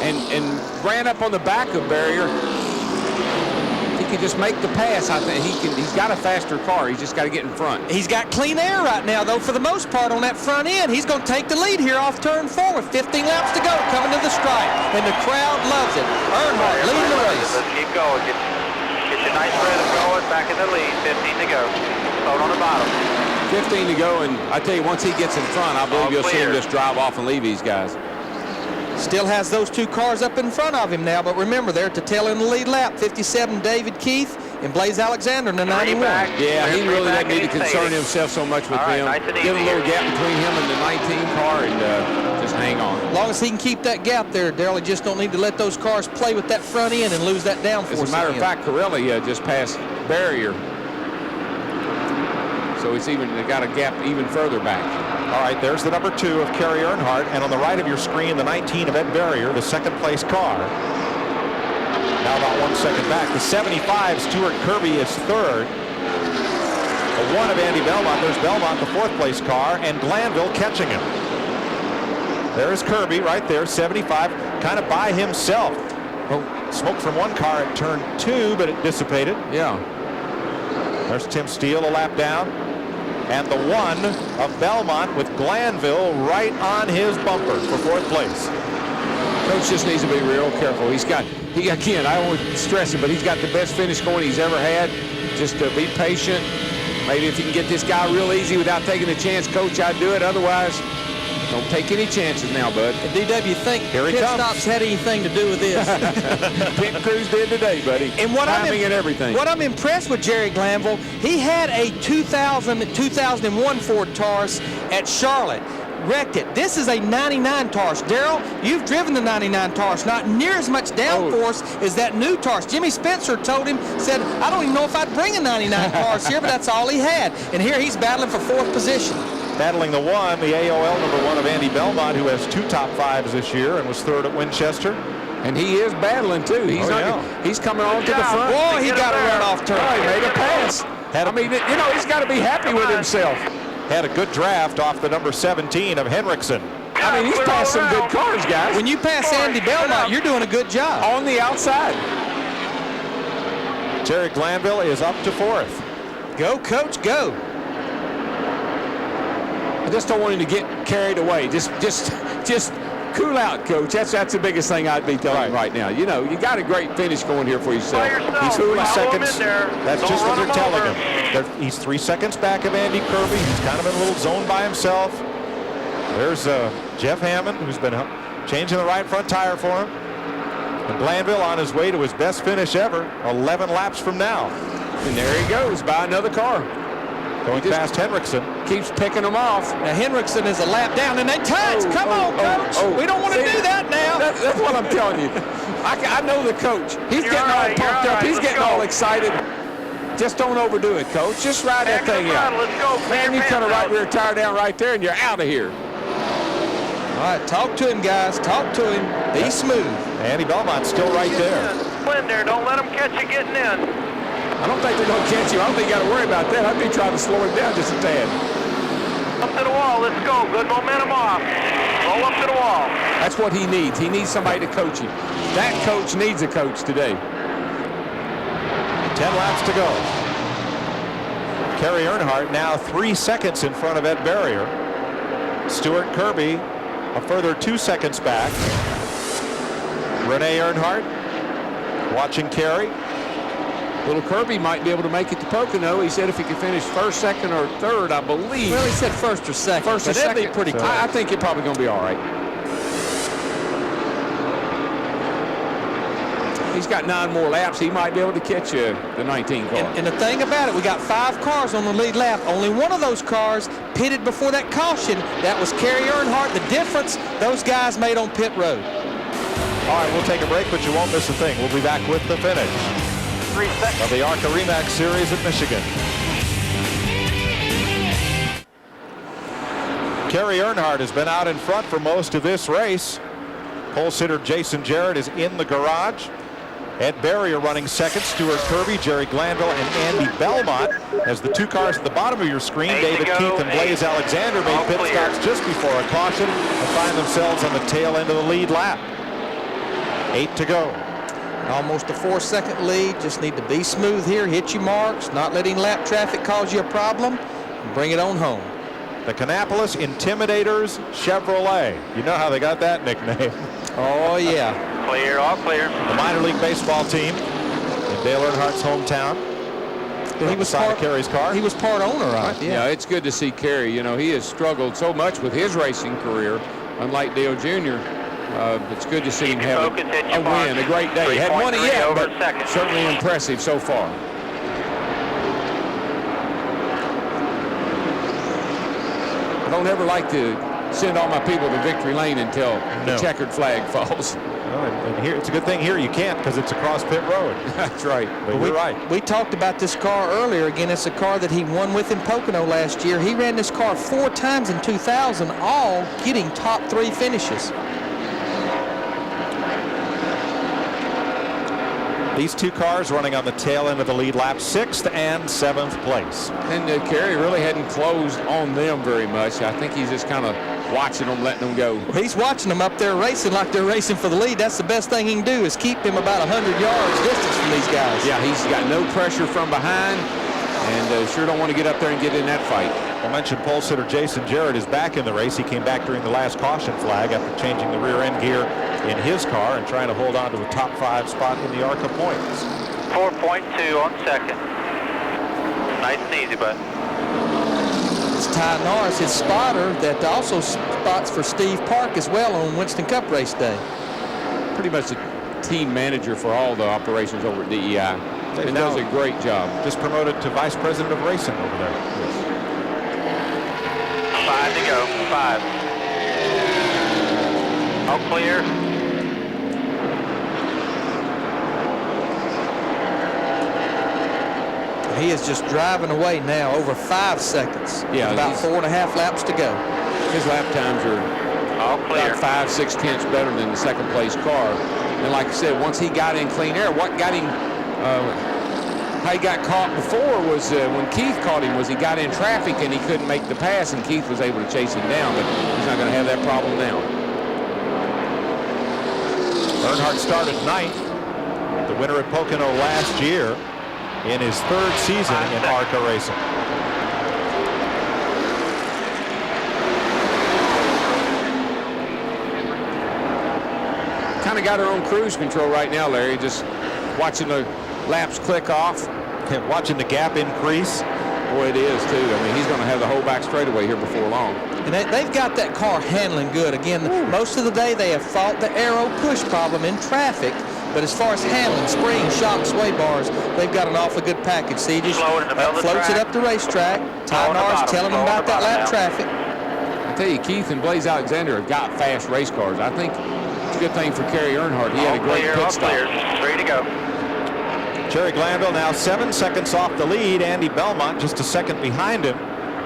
and ran up on the back of Barrier. He could just make the pass. I think he's got a faster car. He's just got to get in front. He's got clean air right now, though, for the most part on that front end. He's going to take the lead here off turn 4 with 15 laps to go, coming to the stripe, and the crowd loves it. Earnhardt leading the race. Let's keep going. Get your nice rhythm going. Back in the lead. 15 to go. Hold on the bottom. 15 to go, and I tell you, once he gets in front, I believe you'll see him just drive off and leave these guys. Still has those 2 cars up in front of him now, but remember, they're at the tail end of the lead lap. 57 David Keith and Blaze Alexander in the 91. Yeah, he really doesn't need to concern himself so much with them. Give a little gap between him and the 19 car and just hang on. As long as he can keep that gap there, Darrell, he just don't need to let those cars play with that front end and lose that downforce. As a matter of fact, Corelli just passed Barrier. So it's got a gap even further back. All right, there's the number 2 of Kerry Earnhardt, and on the right of your screen, the 19 of Ed Barrier, the 2nd place car. Now about 1 second back. The 75, Stuart Kirby, is 3rd. The 1 of Andy Belmont, there's Belmont, the 4th place car, and Glanville catching him. There's Kirby right there, 75, kind of by himself. Well, smoke from one car at turn 2, but it dissipated. Yeah. There's Tim Steele a lap down. And the 1 of Belmont with Glanville right on his bumper for 4th place. Coach just needs to be real careful. Again, I won't stress it, but he's got the best finish going he's ever had. Just be patient. Maybe if you can get this guy real easy without taking a chance, Coach, I'd do it. Otherwise, don't take any chances now, bud. DW, think pit stops had anything to do with this? Pit crews did today, buddy. And timing and everything. What I'm impressed with Jerry Glanville, he had a 2001 Ford Taurus at Charlotte. Wrecked it. This is a 99 Taurus. Darrell, you've driven the 99 Taurus. Not near as much downforce as that new Taurus. Jimmy Spencer told him, said, I don't even know if I'd bring a 99 Taurus here, but that's all he had. And here he's battling for 4th position. Battling the 1, the AOL number 1 of Andy Belmont, who has 2 top 5s this year and was 3rd at Winchester. And he is battling too. He's coming on to the front. Boy, he got a run off turn. Oh, he made a pass. I mean, you know, he's got to be happy with himself. Had a good draft off the number 17 of Henriksen. I mean, he's passed some good cars, guys. When you pass Andy Belmont, you're doing a good job. On the outside. Jerry Glanville is up to 4th. Go, Coach, go. I just don't want him to get carried away. Just cool out, Coach. That's the biggest thing I'd be telling him right now. You know, you got a great finish going here for yourself. He's 3 seconds. That's just what they're telling him. He's 3 seconds back of Andy Kirby. He's kind of in a little zone by himself. There's Jeff Hammond, who's been changing the right front tire for him. And Glanville on his way to his best finish ever, 11 laps from now. And there he goes, by another car. Going past Henriksen. Keeps picking them off. Now Henriksen is a lap down, and they touch. Come on, Coach. We don't want to do that now. That's what I'm telling you. I know the coach. He's getting all pumped up. He's getting all excited. Just don't overdo it, Coach. Just ride that thing out. Let's go. Man, you cut a right rear tire down right there, and you're out of here. All right, talk to him, guys. Talk to him. Be smooth. Andy Belmont's still right there. In there. Don't let him catch you getting in. I don't think they're going to catch you. I don't think you got to worry about that. I'd be trying to slow him down just a tad. Up to the wall. Let's go. Good momentum off. Roll up to the wall. That's what he needs. He needs somebody to coach him. That coach needs a coach today. 10 laps to go. Kerry Earnhardt now 3 seconds in front of Ed Barrier. Stuart Kirby a further 2 seconds back. Rene Earnhardt watching Kerry. Little Kirby might be able to make it to Pocono. He said if he could finish 1st, 2nd, or 3rd, I believe. Well, he said 1st or 2nd. 1st or 2nd. That'd be pretty close. I think you're probably going to be all right. He's got 9 more laps. He might be able to catch the 19 car. And the thing about it, we got 5 cars on the lead lap. Only one of those cars pitted before that caution. That was Kerry Earnhardt. The difference those guys made on pit road. All right, we'll take a break, but you won't miss a thing. We'll be back with the finish 3 seconds. of the ARCA RE/MAX Series at Michigan. Kerry Earnhardt has been out in front for most of this race. Pole sitter Jason Jarrett is in the garage. Ed Barrier running 2nd, Stuart Kirby, Jerry Glanville, and Andy Belmont. As the 2 cars at the bottom of your screen, David Keith and Blaze Alexander made pit stops just before a caution and find themselves on the tail end of the lead lap. 8 to go. Almost a 4-second lead. Just need to be smooth here, hit your marks, not letting lap traffic cause you a problem, and bring it on home. The Kannapolis Intimidators Chevrolet. You know how they got that nickname. Oh, yeah. Clear, all clear. The minor league baseball team in Dale Earnhardt's hometown. He was part of Kerry's car. He was part owner of it. Yeah, it's good to see Kerry. You know, he has struggled so much with his racing career, unlike Dale Jr. It's good to see him have a win, a great day. He hadn't won it yet, but certainly impressive so far. I don't ever like to send all my people to victory lane until the checkered flag falls. And here, it's a good thing here you can't because it's across pit road. That's right. But you're right. We talked about this car earlier. Again, it's a car that he won with in Pocono last year. He ran this car 4 times in 2000, all getting top 3 finishes. These 2 cars running on the tail end of the lead lap, 6th and 7th place. And Kerry really hadn't closed on them very much. I think he's just kind of watching them, letting them go. Well, he's watching them up there racing like they're racing for the lead. That's the best thing he can do is keep him about 100 yards distance from these guys. Yeah, he's got no pressure from behind and sure don't want to get up there and get in that fight. I mentioned pole sitter Jason Jarrett is back in the race. He came back during the last caution flag after changing the rear end gear in his car and trying to hold on to a top 5 spot in the ARCA points. 4.2 on 2nd. Nice and easy, bud. It's Ty Norris, his spotter, that also spots for Steve Park as well on Winston Cup race day. Pretty much the team manager for all the operations over at DEI. And does a great job. Just promoted to vice president of racing over there. Yes. 5 to go. 5. All clear. He is just driving away now, over 5 seconds. Yeah, about 4.5 laps to go. His lap times are about 5-6 tenths better than the second place car. And like I said, once he got in clean air, what got him, how he got caught before was when Keith caught him, was he got in traffic and he couldn't make the pass, and Keith was able to chase him down, but he's not going to have that problem now. Earnhardt started 9th, the winner at Pocono last year, in his 3rd season in ARCA racing. Kind of got her own cruise control right now, Larry, just watching the laps click off. Watching the gap increase. Boy, it is, too. I mean, he's going to have the whole back straightaway here before long. And they've got that car handling good. Again, most of the day they have fought the aero push problem in traffic. But as far as handling, spring, shock, sway bars, they've got an awfully good package. See, he just floats it up the racetrack. Ty Nar's telling him about that lap traffic. I tell you, Keith and Blaze Alexander have got fast race cars. I think it's a good thing for Kerry Earnhardt. He had a great pit stop. Ready to go. Jerry Glanville now 7 seconds off the lead. Andy Belmont just a second behind him.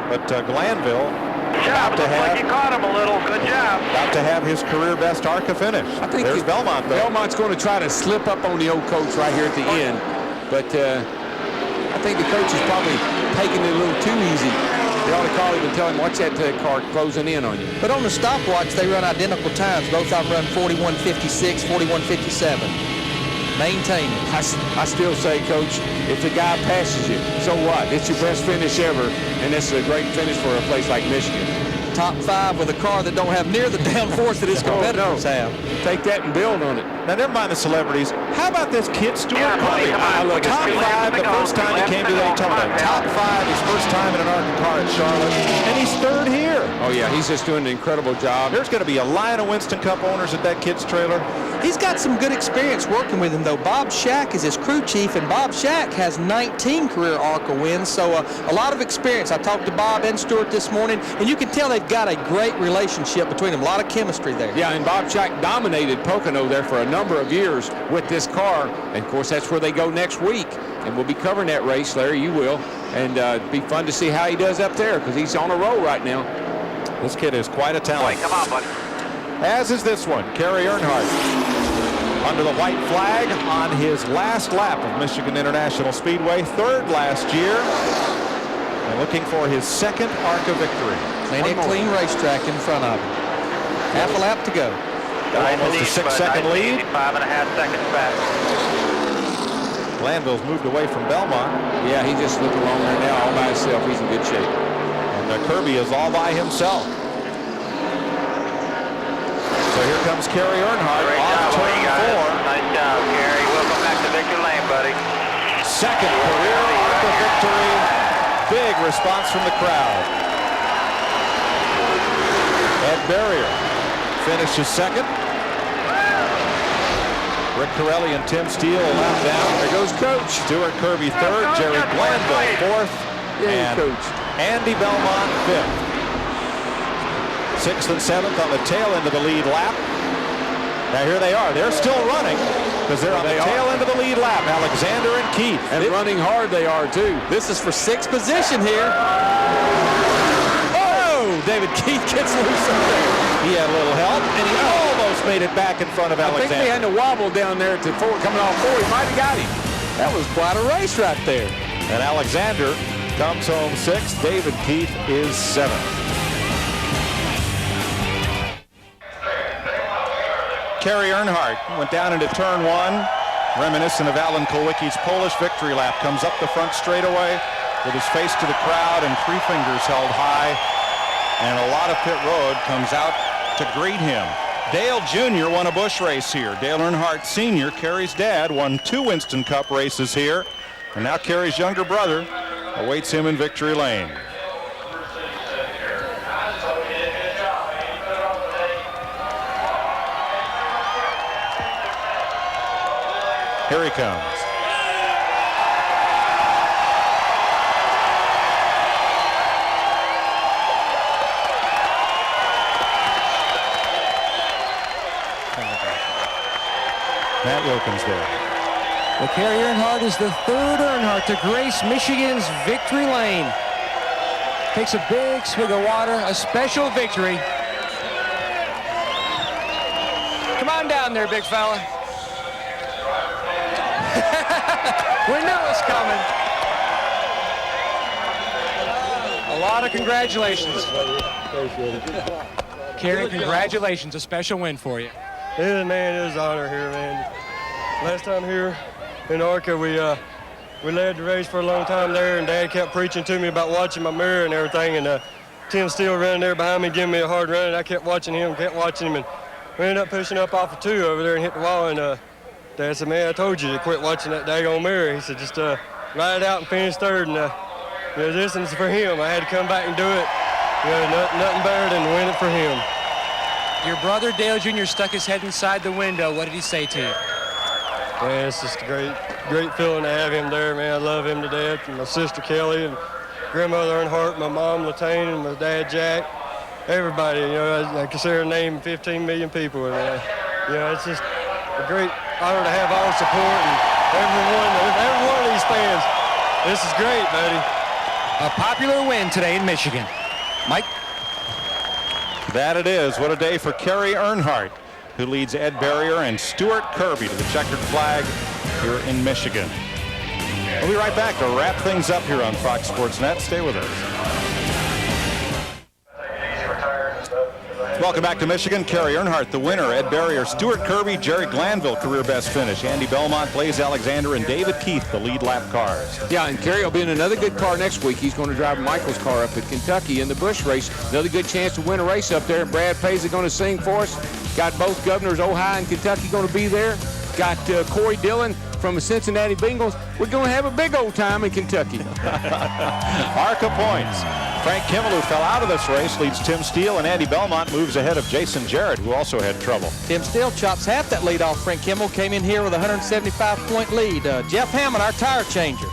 But Glanville about to have, like you caught him a little. Good job. About to have his career best ARCA finish. I think there's Belmont, though. Belmont's going to try to slip up on the old coach right here at the end. But I think the coach is probably taking it a little too easy. They ought to call him and tell him, watch that car closing in on you. But on the stopwatch, they run identical times. Both of them run 41.56, 41.57. Maintain it. I still say, Coach, if the guy passes you, so what? It's your best finish ever, and it's a great finish for a place like Michigan. Top 5 with a car that don't have near the downforce that his competitors have. Take that and build on it. Now, never mind the celebrities. How about this kid, Stuart Curry? Top 5 the first time he came to Daytona. Top 5 his first time in an ARCA car at Charlotte. And he's 3rd here. Oh, yeah, he's just doing an incredible job. There's going to be a line of Winston Cup owners at that kid's trailer. He's got some good experience working with him, though. Bob Shack is his crew chief, and Bob Shack has 19 career ARCA wins, so a lot of experience. I talked to Bob and Stuart this morning, and you can tell they've got a great relationship between them. A lot of chemistry there. Yeah, and Bob Shack dominated Pocono there for a number of years with this car, and of course that's where they go next week, and we'll be covering that race, Larry, you will, and it'd be fun to see how he does up there, because he's on a roll right now. This kid is quite a talent. Come on, buddy. As is this one, Kerry Earnhardt. Under the white flag on his last lap of Michigan International Speedway, 3rd last year, and looking for his 2nd ARCA victory. Plenty of clean racetrack in front of him. Half a lap to go. Almost a 6-second lead. 5.5 seconds back. Glanville's moved away from Belmont. Yeah, he's just looking along there now all by himself. He's in good shape. And Kirby is all by himself. So here comes Kerry Earnhardt off turn 4. Nice job, Kerry. Welcome back to victory lane, buddy. 2nd career ARCA victory. Big response from the crowd. Ed Berrier finishes 2nd. Rick Corelli and Tim Steele a lap down. There goes Coach. Stuart Kirby 3rd. Jerry Glanville 4th. And Coach. Andy Belmont 5th. 6th and 7th on the tail end of the lead lap. Now here they are. They're still running because they're on the tail end of the lead lap. Alexander and Keith. And running hard they are, too. This is for 6th position here. Oh! David Keith gets loose up there. He had a little help, and he almost made it back in front of Alexander. I think he had to wobble down there to coming off 4. He might have got him. That was quite a race right there. And Alexander comes home 6th. David Keith is 7th. Kerry Earnhardt went down into turn 1, reminiscent of Alan Kulwicki's Polish victory lap. Comes up the front straightaway with his face to the crowd and 3 fingers held high. And a lot of pit road comes out to greet him. Dale Jr. won a Busch race here. Dale Earnhardt Sr., Kerry's dad, won 2 Winston Cup races here. And now Kerry's younger brother awaits him in victory lane. Here he comes. Matt Wilkins there. Well, Kerry Earnhardt is the third Earnhardt to grace Michigan's victory lane. Takes a big swig of water, a special victory. Come on down there, big fella. We knew it was coming. A lot of congratulations. Kerry, congratulations. A special win for you. Yeah, man, it was an honor here, man. Last time here in ARCA, we led the race for a long time there, and Dad kept preaching to me about watching my mirror and everything, and Tim Steele running there behind me, giving me a hard run, and I kept watching him, and we ended up pushing up off of 2 over there and hit the wall, and Dad said, man, I told you to quit watching that daggone mirror. He said, just ride it out and finish third, and this one's for him. I had to come back and do it. Nothing better than win it for him. Your brother Dale Jr. stuck his head inside the window. What did he say to you? Man, it's just a great feeling to have him there, man. I love him to death. And my sister Kelly and grandmother Earnhardt, my mom Latane, and my dad Jack. Everybody, I consider a name 15 million people. And, it's just a great honor to have all the support and every one of these fans. This is great, buddy. A popular win today in Michigan. Mike? That it is. What a day for Kerry Earnhardt, who leads Ed Barrier and Stuart Kirby to the checkered flag here in Michigan. We'll be right back to wrap things up here on Fox Sports Net. Stay with us. Welcome back to Michigan. Kerry Earnhardt, the winner. Ed Barrier, Stuart Kirby, Jerry Glanville, career best finish. Andy Belmont, Blaze Alexander, and David Keith, the lead lap cars. Yeah, and Kerry will be in another good car next week. He's going to drive Michael's car up at Kentucky in the Busch race. Another good chance to win a race up there. Brad Paisley going to sing for us. Got both governors, Ohio and Kentucky, going to be there. Got Corey Dillon from the Cincinnati Bengals. We're going to have a big old time in Kentucky. ARCA points. Frank Kimmel, who fell out of this race, leads Tim Steele, and Andy Belmont moves ahead of Jason Jarrett, who also had trouble. Tim Steele chops half that lead off. Frank Kimmel came in here with a 175-point lead. Jeff Hammond, our tire changer.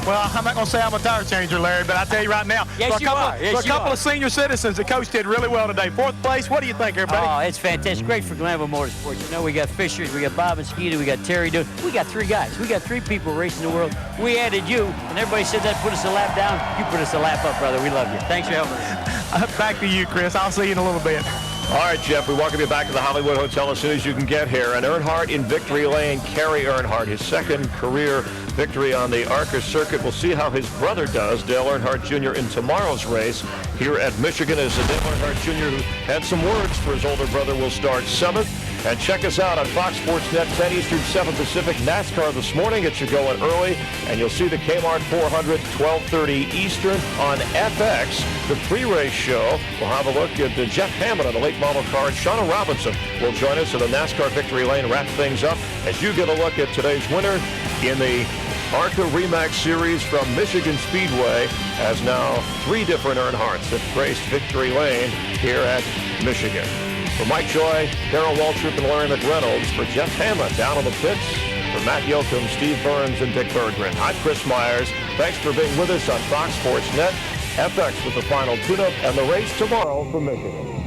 Well, I'm not going to say I'm a tire changer, Larry, but I tell you right now, for a couple of senior citizens, the coach did really well today. 4th place, what do you think, everybody? Oh, it's fantastic. Great for Glanville Motorsports. We got Fishers, we got Bob and Skeeta, we got Terry Doon. We got 3 guys. We got 3 people racing the world. We added you, and everybody said that put us a lap down. You put us a lap up, brother. We love you. Thanks for helping us. Back to you, Chris. I'll see you in a little bit. All right, Jeff, we welcome you back to the Hollywood Hotel as soon as you can get here. And Earnhardt in victory lane, Kerry Earnhardt, his second career victory on the ARCA circuit. We'll see how his brother does, Dale Earnhardt Jr., in tomorrow's race here at Michigan, as Dale Earnhardt Jr., who had some words for his older brother, will start 7th. And check us out on Fox Sports Net, 10 Eastern, 7 Pacific. NASCAR this morning. It should go in early. And you'll see the Kmart 400, 12:30 Eastern on FX. The pre-race show. We'll have a look at Jeff Hammond on the late model car. And Shauna Robinson will join us in the NASCAR victory lane, wrap things up as you get a look at today's winner in the ARCA RE/MAX Series from Michigan Speedway, as now 3 different Earnhardts have graced victory lane here at Michigan. For Mike Joy, Darrell Waltrip, and Larry McReynolds, for Jeff Hammond down on the pits, for Matt Yoakum, Steve Burns, and Dick Berggren, I'm Chris Myers. Thanks for being with us on Fox Sports Net. FX with the final tune-up and the race tomorrow from Michigan.